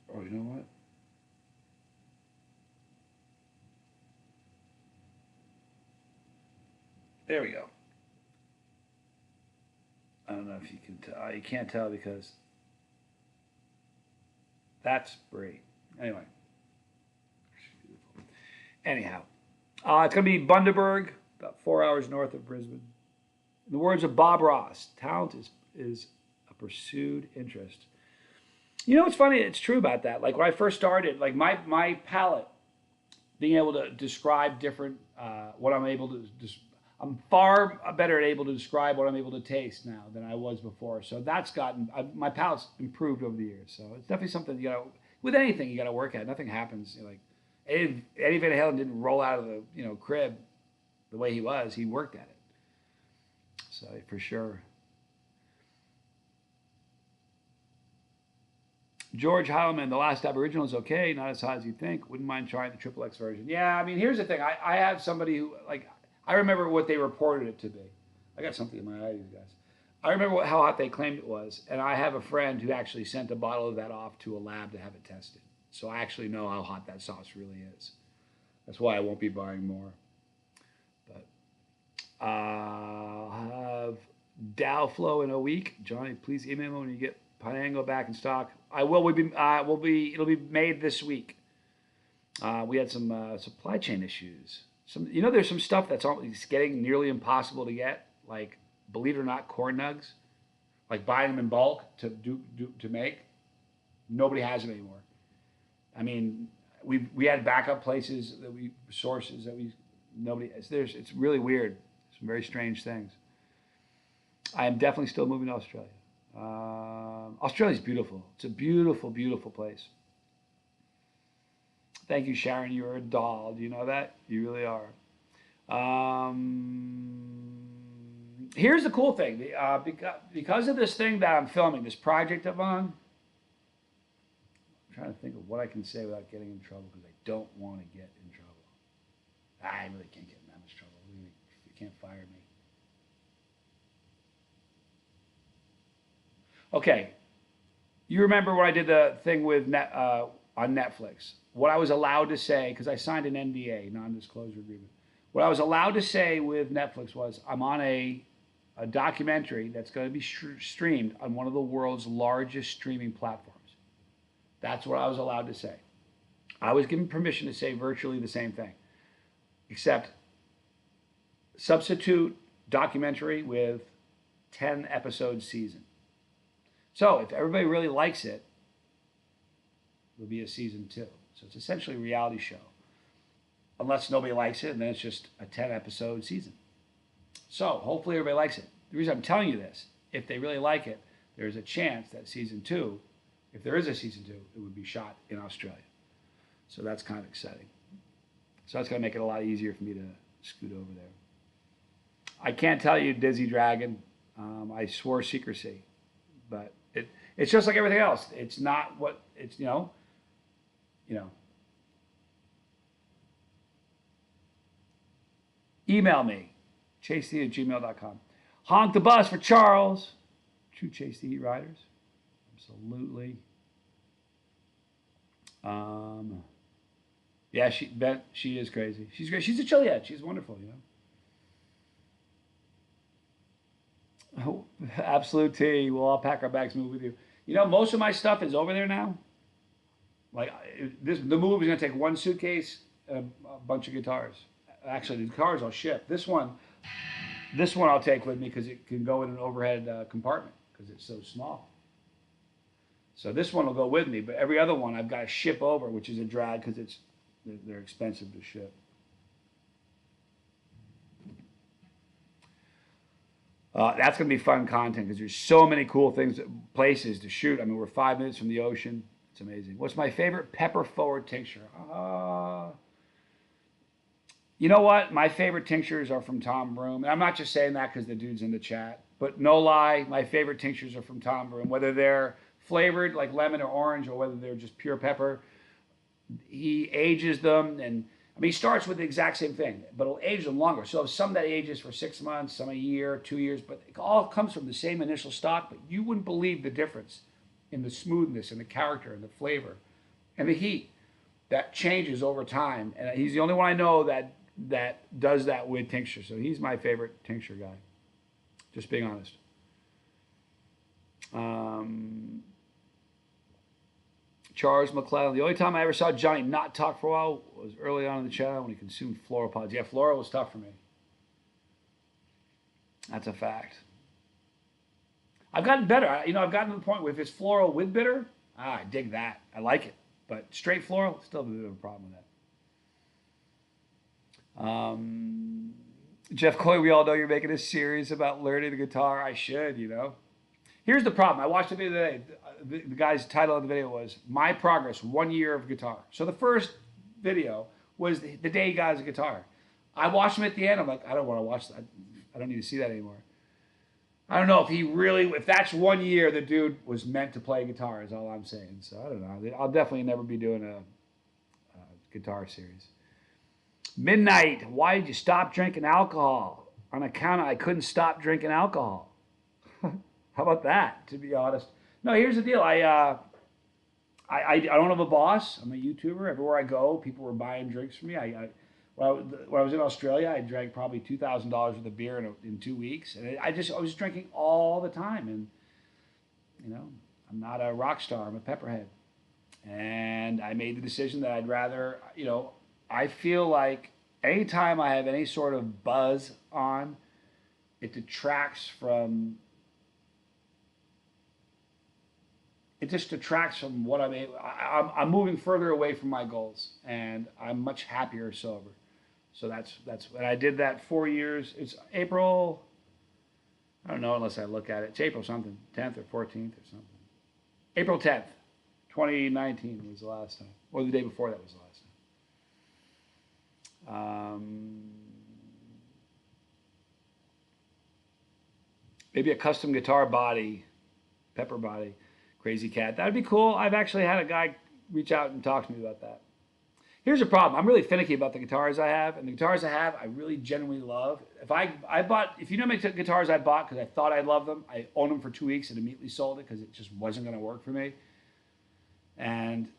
of her. Oh, you know what? There we go. I don't know if you can tell. You can't tell because that's Brie. Anyway. Anyhow, it's going to be Bundaberg, about 4 hours north of Brisbane. In the words of Bob Ross, talent is a pursued interest. You know what's funny? It's true about that. Like when I first started, like my palate, being able to describe different, what I'm able to, I'm far better able to describe what I'm able to taste now than I was before. So that's my palate's improved over the years. So it's definitely something with anything you got to work at. Nothing happens like Eddie Van Halen didn't roll out of the crib the way he was. He worked at it. So for sure. George Heilman, the last Aboriginal is okay, not as hot as you think. Wouldn't mind trying the Triple X version. Yeah, I mean, here's the thing. I have somebody who, like, I remember what they reported it to be. I got something in my eye, you guys. I remember how hot they claimed it was, and I have a friend who actually sent a bottle of that off to a lab to have it tested. So I actually know how hot that sauce really is. That's why I won't be buying more. But I'll have Dow Flow in a week. Johnny, please email me when you get Panango back in stock. I will. It'll be made this week. We had some supply chain issues. There's some stuff that's getting nearly impossible to get. Like, believe it or not, corn nugs. Like buying them in bulk to make. Nobody has them anymore. I mean, we had backup places sources that nobody. It's really weird. Some very strange things. I am definitely still moving to Australia. Australia's beautiful. It's a beautiful, beautiful place. Thank you, Sharon. You're a doll. Do you know that? You really are. Here's the cool thing. Because of this thing that I'm filming, this project I'm on, I'm trying to think of what I can say without getting in trouble because I don't want to get in trouble. I really can't get in that much trouble. You can't fire me. Okay. You remember when I did the thing with on Netflix? What I was allowed to say, because I signed an NDA, non-disclosure agreement. What I was allowed to say with Netflix was, I'm on a documentary that's going to be streamed on one of the world's largest streaming platforms. That's what I was allowed to say. I was given permission to say virtually the same thing, except substitute documentary with 10 episode season. So if everybody really likes it, there'll be a season 2. So it's essentially a reality show. Unless nobody likes it, and then it's just a 10 episode season. So hopefully everybody likes it. The reason I'm telling you this, if they really like it, there's a chance that season 2, if there is a season 2, it would be shot in Australia. So that's kind of exciting. So that's going to make it a lot easier for me to scoot over there. I can't tell you, Dizzy Dragon. I swore secrecy. But It's just like everything else. It's not what it's, you know. Email me, chaseth@gmail.com. Honk the bus for Charles. True Chase the Heat riders. Absolutely. Yeah, she is crazy. She's great. She's a Chiliad. She's wonderful, Oh, absolute T. We'll all pack our bags, move with you. Most of my stuff is over there now. Like the move is going to take one suitcase and a bunch of guitars. Actually, the guitars I'll ship. This one I'll take with me because it can go in an overhead compartment because it's so small. So this one will go with me, but every other one I've got to ship over, which is a drag because they're expensive to ship. That's going to be fun content because there's so many cool places to shoot. I mean, we're 5 minutes from the ocean. It's amazing. What's my favorite pepper forward tincture? You know what? My favorite tinctures are from Tom Broom. And I'm not just saying that because the dude's in the chat. But no lie, my favorite tinctures are from Tom Broom. Whether they're flavored like lemon or orange or whether they're just pure pepper. He ages them. And I mean, he starts with the exact same thing. But he'll age them longer. So some that ages for 6 months, some a year, 2 years. But it all comes from the same initial stock. But you wouldn't believe the difference in the smoothness and the character and the flavor and the heat that changes over time. And he's the only one I know that does that with tincture. So he's my favorite tincture guy. Just being honest. Charles McClellan. The only time I ever saw Johnny not talk for a while was early on in the channel when he consumed floral pods. Yeah, floral was tough for me. That's a fact. I've gotten better. I've gotten to the point where if it's floral with bitter, I dig that. I like it. But straight floral, still a bit of a problem with that. Jeff Coy, we all know you're making a series about learning the guitar. I should, Here's the problem. I watched the video today. The guy's title of the video was My Progress, 1 Year of Guitar. So the first video was the day he got his guitar. I watched him at the end. I'm like, I don't want to watch that. I don't need to see that anymore. I don't know if that's 1 year the dude was meant to play guitar is all I'm saying. So I don't know. I'll definitely never be doing a guitar series. Midnight, why did you stop drinking alcohol? On account of I couldn't stop drinking alcohol. How about that, to be honest? No, here's the deal. I don't have a boss. I'm a YouTuber. Everywhere I go, people were buying drinks from me. When I was in Australia, I drank probably $2,000 worth of beer in 2 weeks. And I was drinking all the time. And, I'm not a rock star. I'm a pepperhead. And I made the decision that I'd rather, I feel like anytime I have any sort of buzz on, it detracts from what I'm able. I'm moving further away from my goals, and I'm much happier sober. So that's when I did that 4 years. It's April. I don't know unless I look at it. It's April something, 10th or 14th or something. April 10th, 2019 was the last time, or the day before that was the last time. Maybe a custom guitar body, pepper body. Crazy Cat. That'd be cool. I've actually had a guy reach out and talk to me about that. Here's the problem. I'm really finicky about the guitars I have, and the guitars I have, I really genuinely love. If you know how many guitars I bought because I thought I loved them, I owned them for 2 weeks and immediately sold it because it just wasn't going to work for me. And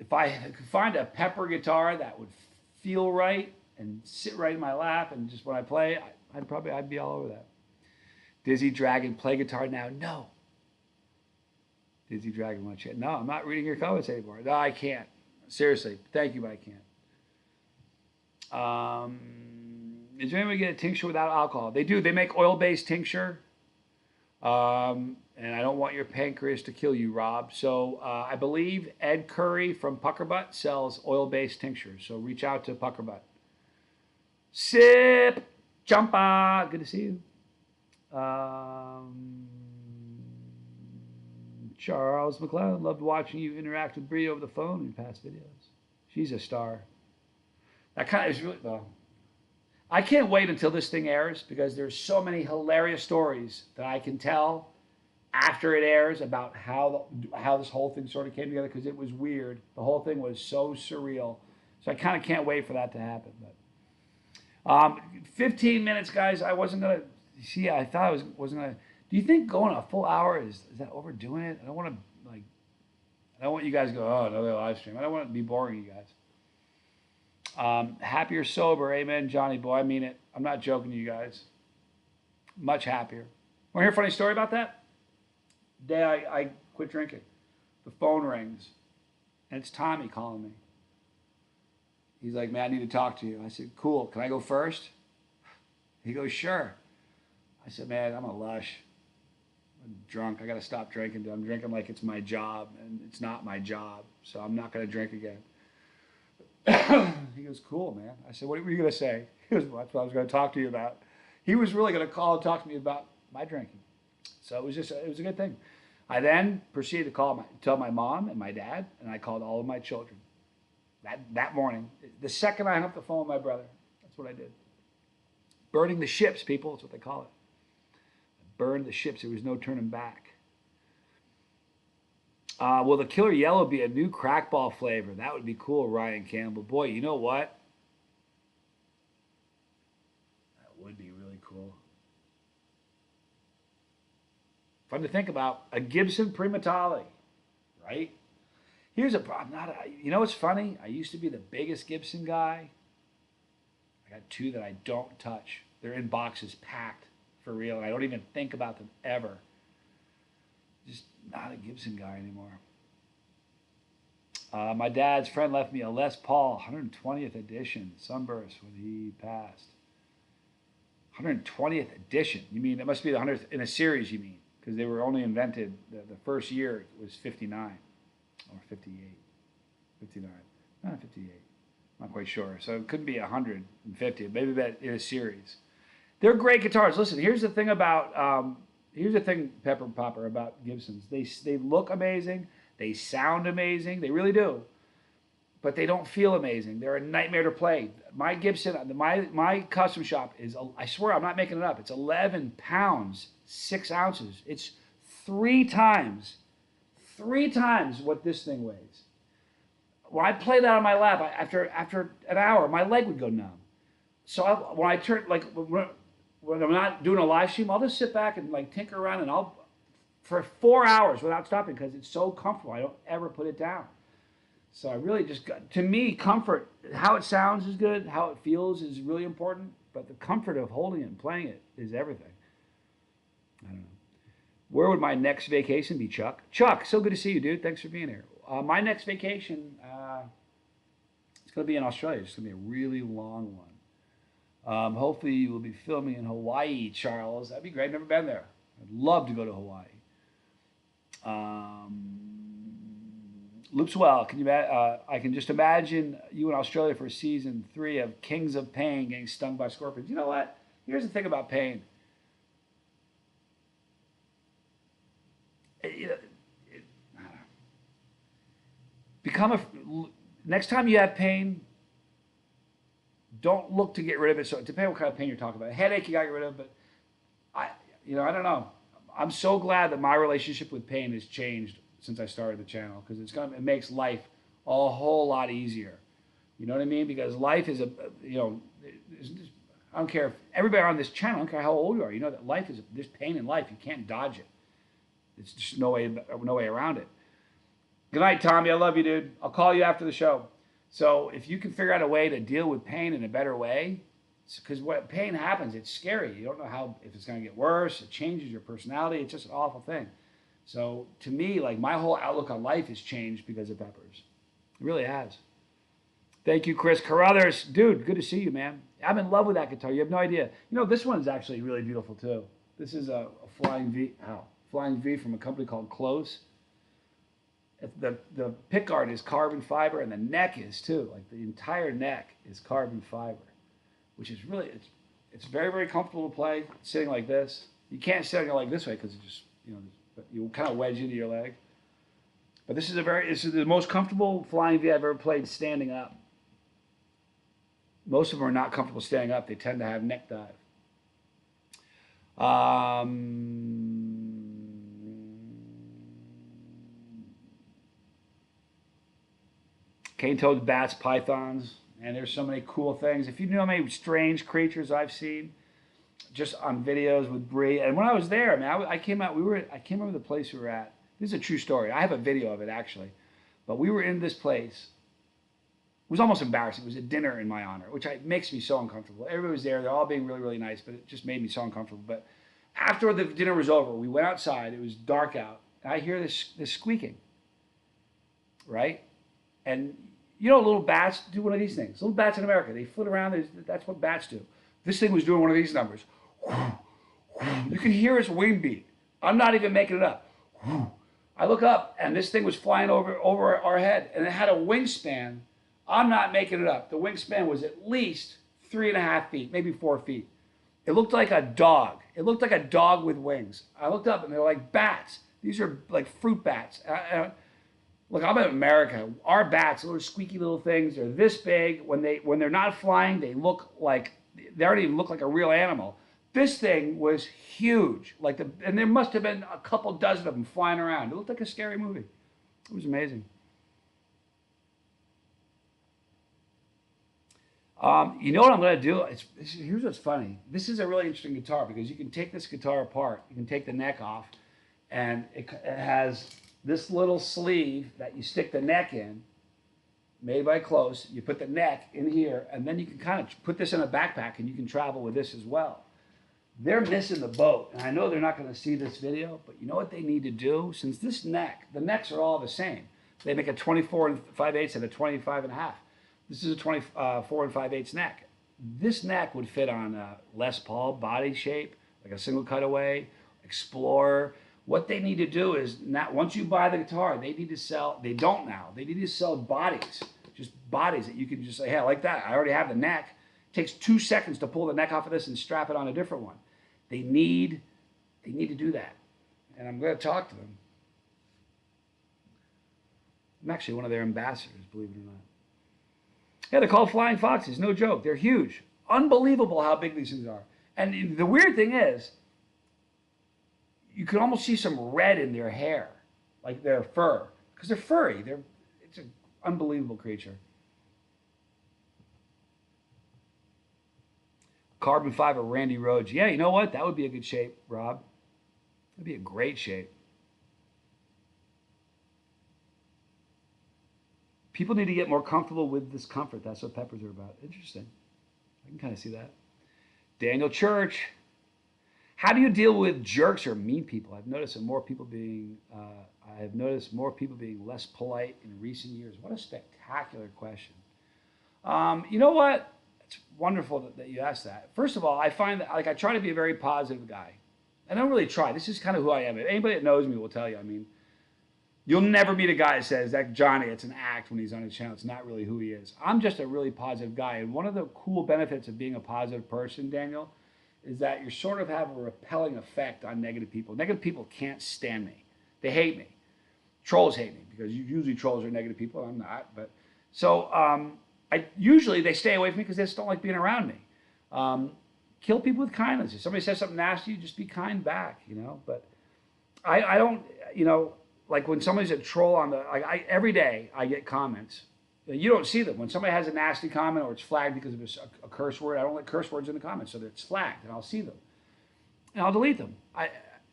if I could find a pepper guitar that would feel right and sit right in my lap, and just when I play, I'd be all over that. Dizzy Dragon, play guitar now? No. Dizzy Dragon, want to chat? No, I'm not reading your comments anymore. No, I can't. Seriously, thank you, but I can't. Is there any way to get a tincture without alcohol? They do. They make oil-based tincture. And I don't want your pancreas to kill you, Rob. So I believe Ed Curry from Puckerbutt sells oil-based tinctures. So reach out to Puckerbutt. Sip, Jumpa, good to see you. Charles McLeod, loved watching you interact with Bree over the phone in past videos. She's a star. That kind of is really, well, I can't wait until this thing airs because there's so many hilarious stories that I can tell after it airs about how this whole thing sort of came together, because it was weird. The whole thing was so surreal. So I kind of can't wait for that to happen. But 15 minutes, guys. I wasn't gonna see. I thought wasn't gonna. Do you think going a full hour is that overdoing it? I don't want to like. I don't want you guys to go, oh, another live stream. I don't want to be boring you guys. Happier sober, amen, Johnny boy. I mean it. I'm not joking to you guys. Much happier. Want to hear a funny story about that? The day I quit drinking, the phone rings, and it's Tommy calling me. He's like, man, I need to talk to you. I said, cool. Can I go first? He goes, sure. I said, man, I'm a lush. I'm drunk. I got to stop drinking. I'm drinking like it's my job, and it's not my job, so I'm not going to drink again. He goes, cool, man. I said, what were you going to say? He goes, well, that's what I was going to talk to you about. He was really going to call and talk to me about my drinking. So it was a good thing. I then proceeded to tell my mom and my dad, and I called all of my children. That morning, the second I hung up the phone with my brother, that's what I did. Burning the ships, people, that's what they call it. Burned the ships. There was no turning back. Will the Killer Yellow be a new crackball flavor? That would be cool, Ryan Campbell. Boy, you know what? That would be really cool. Fun to think about. A Gibson Primatale, right? Here's a problem. You know what's funny? I used to be the biggest Gibson guy. I got two that I don't touch. They're in boxes packed for real, and I don't even think about them ever. Just not a Gibson guy anymore. My dad's friend left me a Les Paul 120th edition Sunburst when he passed. 120th edition? You mean it must be the 100th in a series? You mean because they were only invented the first year was 59 or 58, 59, not 58. Not quite sure. So it couldn't be 150. Maybe that in a series. They're great guitars. Listen, here's the thing about Pepper Popper, about Gibsons. They look amazing. They sound amazing. They really do. But they don't feel amazing. They're a nightmare to play. My Gibson, my custom shop is, I swear I'm not making it up, it's 11 pounds, 6 ounces. It's three times what this thing weighs. When I play that on my lap, after an hour, my leg would go numb. So when I turn, like, when I'm not doing a live stream, I'll just sit back and like tinker around, and I'll for 4 hours without stopping because it's so comfortable. I don't ever put it down. So I really just got, to me, comfort, how it sounds is good, how it feels is really important, but the comfort of holding it and playing it is everything. I don't know. Where would my next vacation be, Chuck? Chuck, so good to see you, dude. Thanks for being here. My next vacation, it's going to be in Australia. It's going to be a really long one. Hopefully you will be filming in Hawaii, Charles. That'd be great. I've never been there. I'd love to go to Hawaii. Loopswell, can you? I can just imagine you in Australia for season 3 of Kings of Pain getting stung by scorpions. You know what? Here's the thing about pain. Next time you have pain, don't look to get rid of it. So depending on what kind of pain you're talking about. A headache you got to get rid of, but I don't know. I'm so glad that my relationship with pain has changed since I started the channel, because it makes life a whole lot easier. You know what I mean? Because life is I don't care if everybody on this channel, I don't care how old you are, you know that life is, there's pain in life. You can't dodge it. It's just no way around it. Good night, Tommy. I love you, dude. I'll call you after the show. So if you can figure out a way to deal with pain in a better way, because when pain happens, it's scary. You don't know if it's going to get worse. It changes your personality. It's just an awful thing. So to me, like, my whole outlook on life has changed because of Peppers. It really has. Thank you, Chris Carruthers. Dude, good to see you, man. I'm in love with that guitar. You have no idea. You know, this one's actually really beautiful, too. This is a Flying V. Flying V from a company called Close. The pickguard is carbon fiber, and the neck is, too. Like, the entire neck is carbon fiber, which is really, it's very, very comfortable to play sitting like this. You can't sit on your leg this way because it just, you kind of wedge into your leg. But this is the most comfortable Flying V I've ever played standing up. Most of them are not comfortable standing up. They tend to have neck dive. cane-toed bats, pythons, and there's so many cool things. If you know how many strange creatures I've seen just on videos with Bree, and when I was there, man, I came out. I can't remember the place we were at. This is a true story. I have a video of it actually, but we were in this place. It was almost embarrassing. It was a dinner in my honor, which makes me so uncomfortable. Everybody was there. They're all being really, really nice, but it just made me so uncomfortable. But after the dinner was over, we went outside. It was dark out, and I hear this squeaking, right? And you know, little bats do one of these things. Little bats in America, they flit around. That's what bats do. This thing was doing one of these numbers. You can hear its wing beat. I'm not even making it up. I look up, and this thing was flying over our head, and it had a wingspan. I'm not making it up. The wingspan was at least 3.5 feet, maybe 4 feet. It looked like a dog. It looked like a dog with wings. I looked up, and they're like bats. These are like fruit bats. Look, I'm in America. Our bats, those squeaky little things, they're this big. When they're not flying, they don't even look like a real animal. This thing was huge, and there must have been a couple dozen of them flying around. It looked like a scary movie. It was amazing. You know what I'm going to do? Here's what's funny. This is a really interesting guitar because you can take this guitar apart. You can take the neck off, and it has this little sleeve that you stick the neck in, made by Close. You put the neck in here, and then you can kind of put this in a backpack, and you can travel with this as well. They're missing the boat, and I know they're not going to see this video, but you know what they need to do? Since the necks are all the same. They make a 24 5/8 and a 25 1/2. This is a 24 5/8 neck. This neck would fit on a Les Paul body shape, like a single cutaway, Explorer. What they need to do is, once you buy the guitar, they need to sell bodies, just bodies that you can just say, hey, I like that. I already have the neck. It takes 2 seconds to pull the neck off of this and strap it on a different one. They need to do that. And I'm going to talk to them. I'm actually one of their ambassadors, believe it or not. Yeah, they're called Flying Foxes. No joke. They're huge. Unbelievable how big these things are. And the weird thing is, you can almost see some red in their hair, like their fur, because they're furry. It's an unbelievable creature. Carbon fiber Randy Rhodes. Yeah, you know what? That would be a good shape, Rob. That'd be a great shape. People need to get more comfortable with discomfort. That's what peppers are about. Interesting. I can kind of see that. Daniel Church. How do you deal with jerks or mean people? I've noticed more people being less polite in recent years. What a spectacular question. You know what? It's wonderful that you asked that. First of all, I find that I try to be a very positive guy. I don't really try. This is kind of who I am. Anybody that knows me will tell you. I mean, you'll never meet a guy that says that Johnny, it's an act when he's on his channel. It's not really who he is. I'm just a really positive guy. And one of the cool benefits of being a positive person, Daniel, is that you sort of have a repelling effect on negative people. Negative people can't stand me. They hate me. Trolls hate me because usually trolls are negative people. I'm not. But so usually they stay away from me because they just don't like being around me. Kill people with kindness. If somebody says something nasty, just be kind back, you know. But I don't, you know, like when somebody's a troll on every day I get comments. You don't see them. When somebody has a nasty comment or it's flagged because of a curse word, I don't let curse words in the comments, so that it's flagged, and I'll see them. And I'll delete them.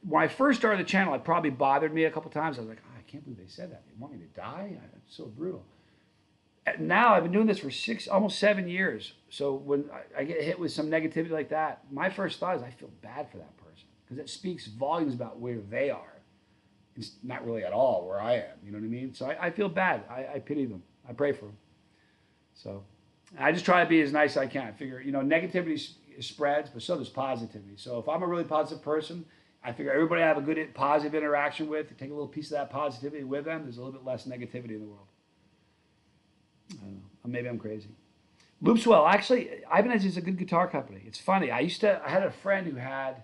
When I first started the channel, it probably bothered me a couple times. I was like, oh, I can't believe they said that. They want me to die? It's so brutal. And now I've been doing this for almost 7 years. So when I get hit with some negativity like that, my first thought is I feel bad for that person because it speaks volumes about where they are. It's not really at all where I am. You know what I mean? So I feel bad. I pity them. I pray for them. So I just try to be as nice as I can. I figure, you know, negativity spreads, but so does positivity. So if I'm a really positive person, I figure everybody I have a good positive interaction with, to take a little piece of that positivity with them, there's a little bit less negativity in the world. I don't know. Maybe I'm crazy. Loopswell, actually, Ibanez is a good guitar company. It's funny. I had a friend who had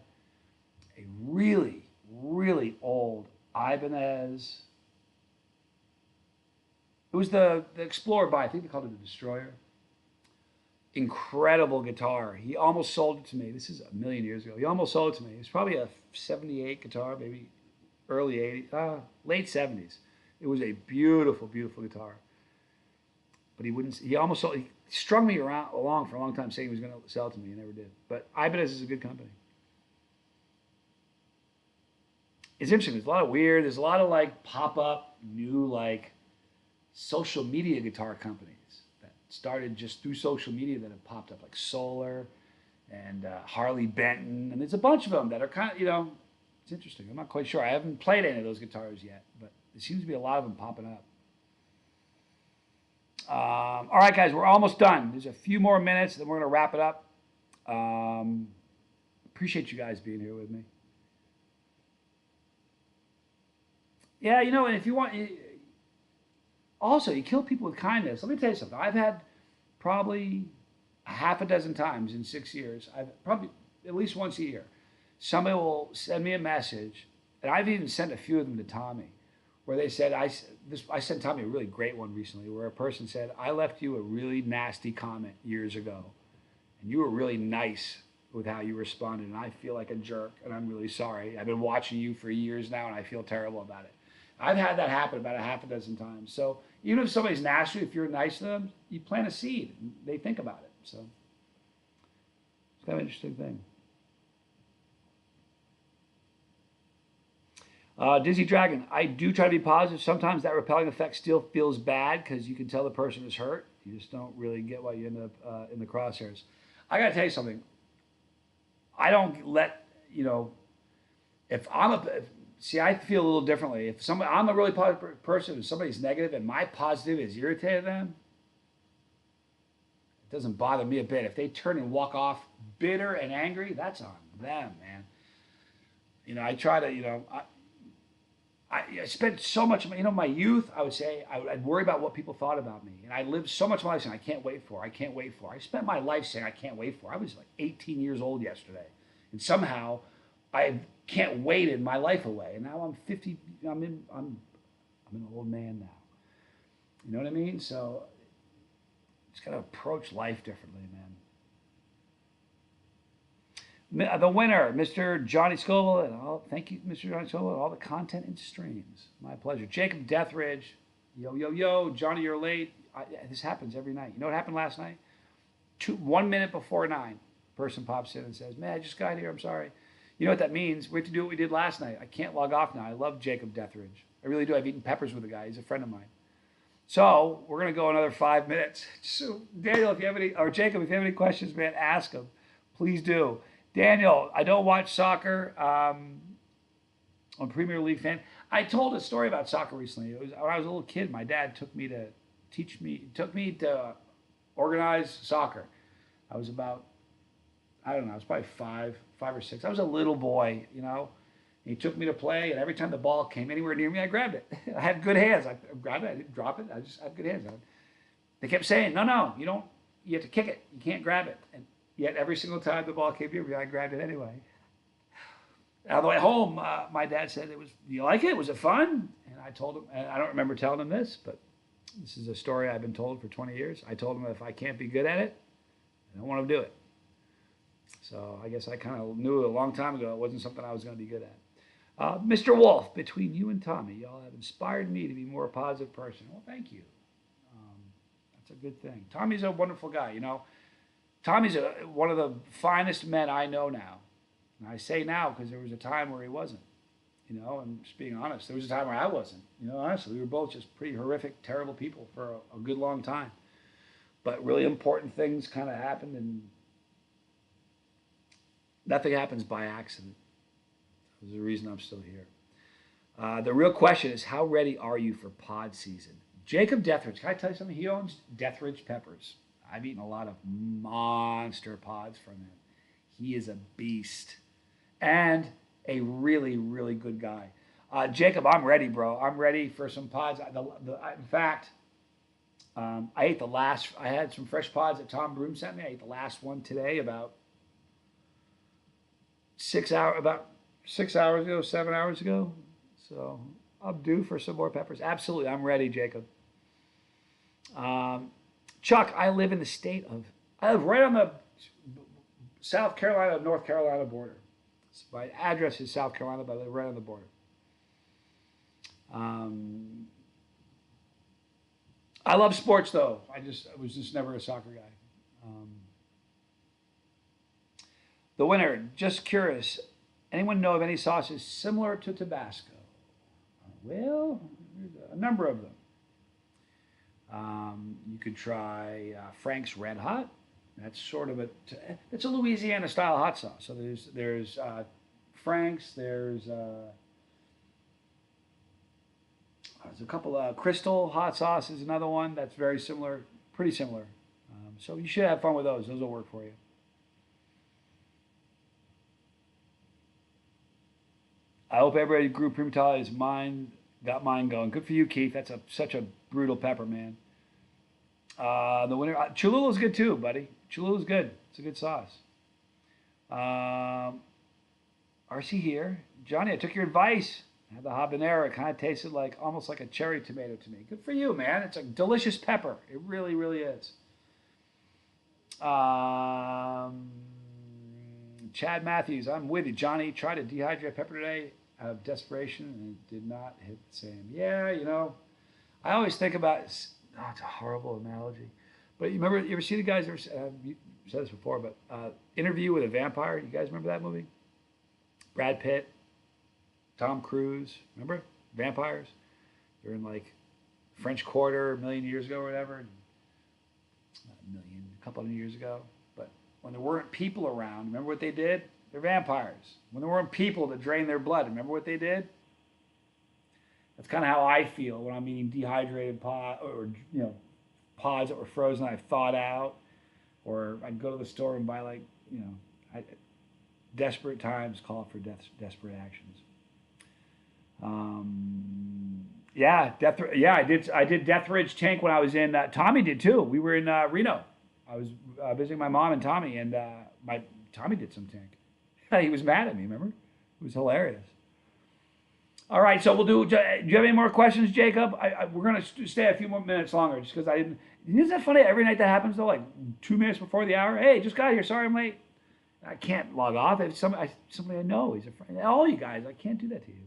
a really, really old Ibanez. It was the Explorer by, I think they called it the Destroyer. Incredible guitar. He almost sold it to me. This is a million years ago. He almost sold it to me. It was probably a 78 guitar, maybe early 80s, late 70s. It was a beautiful, beautiful guitar. but he wouldn't. He almost sold, he strung me along for a long time, saying he was going to sell it to me. He never did. But Ibanez is a good company. It's interesting. There's a lot of weird. There's a lot of like pop up new like social media guitar companies that started just through social media that have popped up, like Solar and Harley Benton, and there's a bunch of them that are kind of, it's interesting. I'm not quite sure. I haven't played any of those guitars yet, but there seems to be a lot of them popping up. All right, guys, we're almost done. There's a few more minutes, then we're going to wrap it up. Appreciate you guys being here with me. Yeah, and if you want, also, you kill people with kindness. Let me tell you something. I've had probably a half a dozen times in 6 years, I've probably at least once a year, somebody will send me a message, and I've even sent a few of them to Tommy, where they said, I sent Tommy a really great one recently, where a person said, I left you a really nasty comment years ago, and you were really nice with how you responded, and I feel like a jerk, and I'm really sorry. I've been watching you for years now, and I feel terrible about it. I've had that happen about a half a dozen times. So even if somebody's nasty, if you're nice to them, you plant a seed, and they think about it. So it's kind of an interesting thing. Dizzy Dragon, I do try to be positive. Sometimes that repelling effect still feels bad because you can tell the person is hurt. You just don't really get why you end up in the crosshairs. I got to tell you something. I don't let, if see, I feel a little differently. If I'm a really positive person, if somebody's negative and my positive has irritated them, it doesn't bother me a bit. If they turn and walk off bitter and angry, that's on them, man. I try to, I spent so much of my youth, I would say, I'd worry about what people thought about me. And I lived so much of my life saying, I can't wait for. I spent my life saying, I can't wait for. I was like 18 years old yesterday. And somehow I can't wait in my life away. And now I'm 50, I'm an old man now. You know what I mean? So just got to approach life differently, man. The winner, Mr. Johnny Scoville, and thank you, Mr. Johnny Scoville, all the content and streams. My pleasure. Jacob Deathridge, yo, Johnny, you're late. This happens every night. You know what happened last night? 1 minute before 9, person pops in and says, man, I just got here, I'm sorry. You know what that means? We have to do what we did last night. I can't log off now. I love Jacob Deathridge. I really do. I've eaten peppers with the guy. He's a friend of mine. So we're going to go another 5 minutes. So Daniel, if you have any, or Jacob, if you have any questions, man, ask them. Please do. Daniel, I don't watch soccer. I'm a Premier League fan. I told a story about soccer recently. It was when I was a little kid. My dad took me to organize soccer. I was about, I don't know, I was probably five or six. I was a little boy, He took me to play, and every time the ball came anywhere near me, I grabbed it. I had good hands. I grabbed it. I didn't drop it. I just had good hands. They kept saying, no, you don't. You have to kick it. You can't grab it. And yet every single time the ball came near me, I grabbed it anyway. On the way home, my dad said, do you like it? Was it fun? And I told him, and I don't remember telling him this, but this is a story I've been told for 20 years. I told him if I can't be good at it, I don't want to do it. So I guess I kind of knew a long time ago it wasn't something I was going to be good at. Mr. Wolf, between you and Tommy, y'all have inspired me to be a more positive person. Well, thank you. That's a good thing. Tommy's a wonderful guy, Tommy's one of the finest men I know now. And I say now because there was a time where he wasn't, and just being honest. There was a time where I wasn't, honestly. We were both just pretty horrific, terrible people for a good long time. But really important things kind of happened, and nothing happens by accident. There's a reason I'm still here. The real question is, how ready are you for pod season? Jacob Deathridge, can I tell you something? He owns Deathridge Peppers. I've eaten a lot of monster pods from him. He is a beast and a really, really good guy. Jacob, I'm ready, bro. I'm ready for some pods. In fact, I ate the last. I had some fresh pods that Tom Broom sent me. I ate the last one today, about 6 hours ago, 7 hours ago. So I'm due for some more peppers. Absolutely, I'm ready, Jacob. Chuck, I live right on the South Carolina, North Carolina border. So my address is South Carolina, but I live right on the border. I love sports though. I was just never a soccer guy. Um, the winner, just curious. Anyone know of any sauces similar to Tabasco? Well, there's a number of them. You could try Frank's Red Hot. That's sort of it's a Louisiana style hot sauce. So there's Frank's. There's a couple of Crystal hot sauce is another one that's very similar, pretty similar. So you should have fun with those. Those will work for you. I hope everybody grew Primatali's mind, got mine going. Good for you, Keith. That's such a brutal pepper, man. The winner, Cholula's good too, buddy. Cholula's good. It's a good sauce. RC here. Johnny, I took your advice. I had the habanero. It kind of tasted like almost like a cherry tomato to me. Good for you, man. It's a delicious pepper. It really, really is. Chad Matthews, I'm with you. Johnny tried to dehydrate pepper today out of desperation and it did not hit the same. Yeah, I always think about it's a horrible analogy. But you ever see the guys, you said this before, but Interview with a Vampire? You guys remember that movie? Brad Pitt, Tom Cruise, remember? Vampires? They're in like French Quarter a million years ago or whatever. Not a million, a couple of years ago. But when there weren't people around, remember what they did? They're vampires. When there weren't people to drain their blood, remember what they did? That's kind of how I feel when I'm eating dehydrated pods that were frozen I've thawed out. Or I'd go to the store and buy desperate times call for desperate actions. I did Death Ridge Tank when I was in. Tommy did too. We were in Reno. I was visiting my mom and Tommy, and Tommy did some tank. He was mad at me. Remember? It was hilarious. All right, so we'll do. Do you have any more questions, Jacob? We're gonna stay a few more minutes longer, just because I didn't. Isn't that funny? Every night that happens though, like 2 minutes before the hour. Hey, just got here. Sorry, I'm late. I can't log off. If somebody I know, he's a friend. All you guys, I can't do that to you.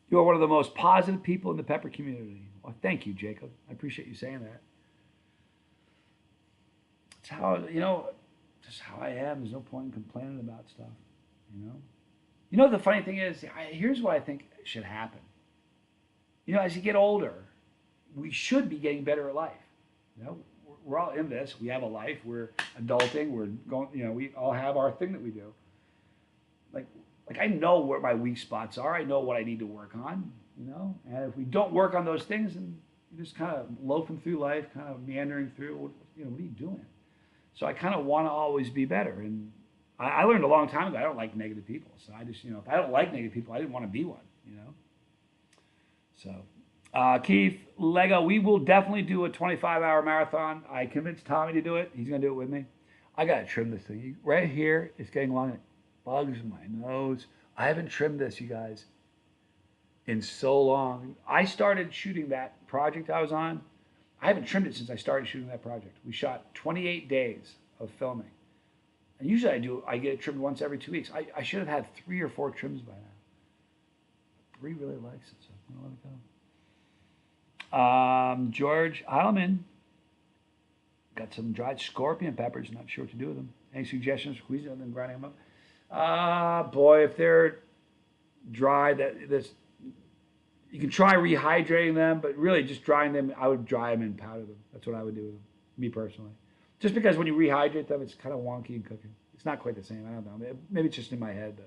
You are one of the most positive people in the pepper community. Well, thank you, Jacob. I appreciate you saying that. It's how just how I am. There's no point in complaining about stuff. The funny thing is, here's what I think should happen. As you get older, we should be getting better at life. We're all in this. We have a life. We're adulting. We're going. We all have our thing that we do. Like I know where my weak spots are. I know what I need to work on. And if we don't work on those things, then you're just kind of loafing through life, kind of meandering through. What are you doing? So I kind of want to always be better. And I learned a long time ago I don't like negative people. So I just, if I don't like negative people, I didn't want to be one. So, Keith, Lego, we will definitely do a 25-hour marathon. I convinced Tommy to do it. He's going to do it with me. I got to trim this thing. Right here, it's getting long. It bugs my nose. I haven't trimmed this, you guys, in so long. I started shooting that project I was on. I haven't trimmed it since I started shooting that project. We shot 28 days of filming. And usually I get it trimmed once every 2 weeks. I should have had 3 or 4 trims by now. Bree really likes it, so I'm going to let it go. George Heilman. Got some dried scorpion peppers. Not sure what to do with them. Any suggestions for squeezing them and grinding them up? Boy, if they're dry, you can try rehydrating them, but really just drying them, I would dry them and powder them. That's what I would do with them, me personally. Just because when you rehydrate them, it's kind of wonky in cooking. It's not quite the same. I don't know. Maybe it's just in my head.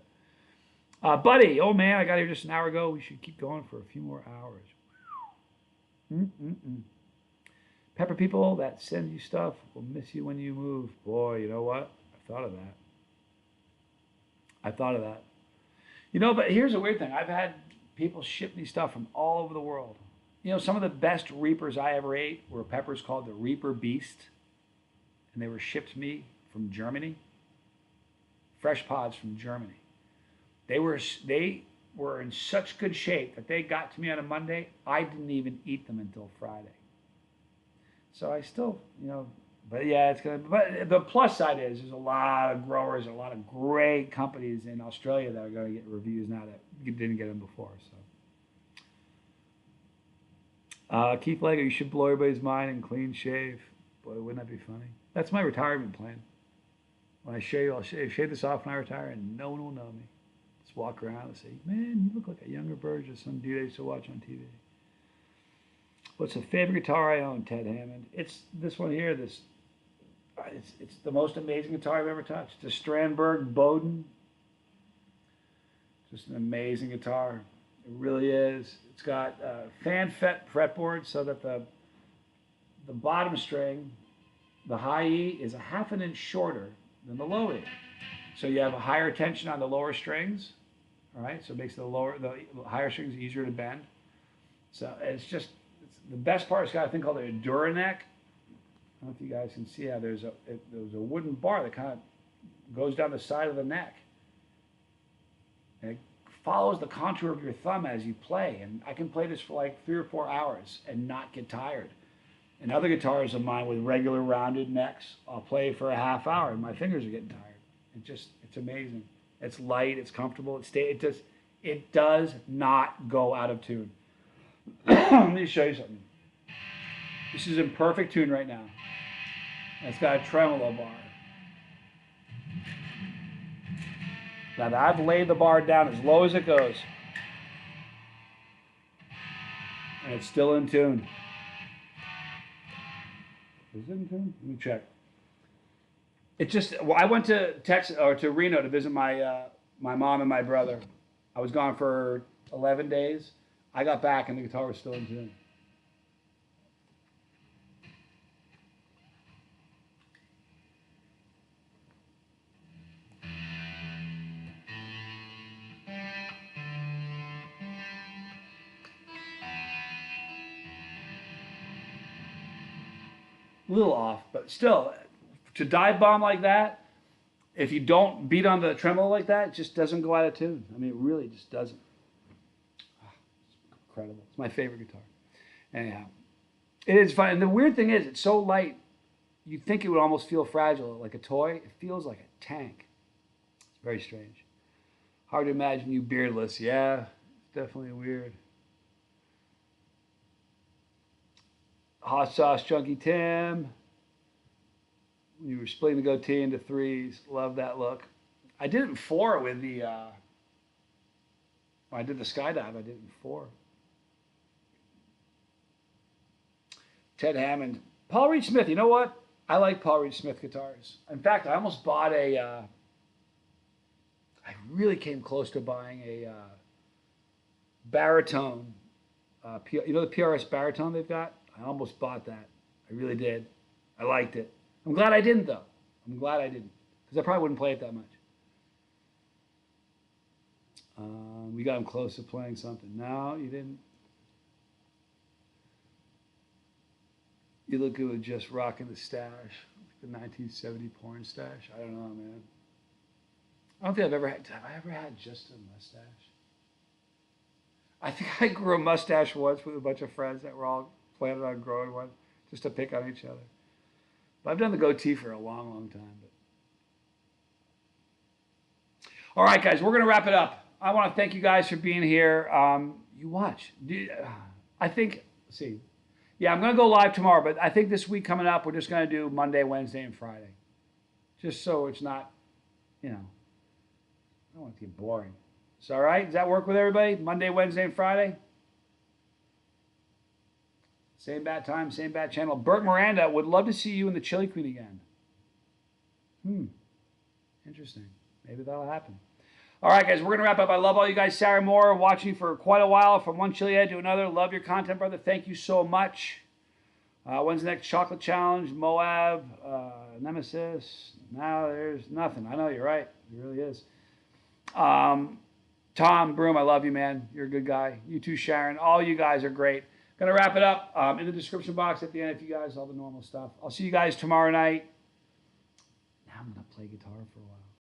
But Buddy, oh man, I got here just an hour ago. We should keep going for a few more hours. Pepper people that send you stuff will miss you when you move. Boy, you know what? I thought of that. But here's a weird thing. I've had people ship me stuff from all over the world. Some of the best Reapers I ever ate were peppers called the Reaper Beast. And they were shipped to me from Germany. Fresh pods from Germany. They were in such good shape that they got to me on a Monday. I didn't even eat them until Friday. So I still, but yeah, but the plus side is there's a lot of growers, a lot of great companies in Australia that are going to get reviews now that didn't get them before. So Keith Lego, you should blow everybody's mind and clean shave. Boy, wouldn't that be funny? That's my retirement plan. When I shave, I'll shave this off when I retire, and no one will know me. Just walk around and say, man, you look like a younger version of some dude I used to watch on TV. What's the favorite guitar I own, Ted Hammond? It's this one here. It's the most amazing guitar I've ever touched. It's a Strandberg Bowden. Just an amazing guitar. It really is. It's got fan fretboard so that the bottom string, the high E, is a half an inch shorter than the low E. So you have a higher tension on the lower strings. All right, so it makes the higher strings easier to bend. So the best part. It's got a thing called a Duraneck. I don't know if you guys can see how there's a wooden bar that kind of goes down the side of the neck. And it follows the contour of your thumb as you play. And I can play this for like 3 or 4 hours and not get tired. And other guitars of mine with regular rounded necks, I'll play for a half hour and my fingers are getting tired. It's amazing. It's light, it's comfortable, it does not go out of tune. Let me show you something. This is in perfect tune right now. It's got a tremolo bar. Now I've laid the bar down as low as it goes. And it's still in tune. Is it in tune? Let me check. I went to Texas or to Reno to visit my mom and my brother. I was gone for 11 days. I got back and the guitar was still in tune. A little off, but still, to dive bomb like that, if you don't beat on the tremolo like that, it just doesn't go out of tune. I mean, it really just doesn't. It's incredible. It's my favorite guitar. Anyhow, it is fun. And the weird thing is, it's so light, you'd think it would almost feel fragile, like a toy. It feels like a tank. It's very strange. Hard to imagine you beardless. Yeah, it's definitely weird. Hot Sauce Chunky Tim. You were splitting the goatee into threes. Love that look. I did it in 4 with the, when I did the skydive, I did it in 4. Ted Hammond. Paul Reed Smith. You know what? I like Paul Reed Smith guitars. In fact, I almost bought I really came close to buying a baritone. You know the PRS baritone they've got? I almost bought that. I really did. I liked it. I'm glad I didn't, though. I'm glad I didn't. Because I probably wouldn't play it that much. We got him close to playing something. No, you didn't. You look good with just rocking the stash. Like the 1970 porn stash. I don't know, man. I don't think Have I ever had just a mustache? I think I grew a mustache once with a bunch of friends that were all planning on growing one just to pick on each other. But I've done the goatee for a long, long time. All right, guys, we're going to wrap it up. I want to thank you guys for being here. You watch. I think, let's see. Yeah, I'm going to go live tomorrow, but I think this week coming up, we're just going to do Monday, Wednesday, and Friday. Just so it's not, I don't want it to get boring. It's all right? Does that work with everybody? Monday, Wednesday, and Friday? Same bat time, same bat channel. Bert Miranda would love to see you in the Chili Queen again. Interesting. Maybe that'll happen. All right, guys, we're going to wrap up. I love all you guys. Sarah Moore, watching for quite a while from one chili head to another. Love your content, brother. Thank you so much. When's the next chocolate challenge? Moab, Nemesis. Now there's nothing. I know, you're right. It really is. Tom Broom, I love you, man. You're a good guy. You too, Sharon. All you guys are great. Going to wrap it up in the description box at the end if you guys, all the normal stuff. I'll see you guys tomorrow night. Now I'm going to play guitar for a while.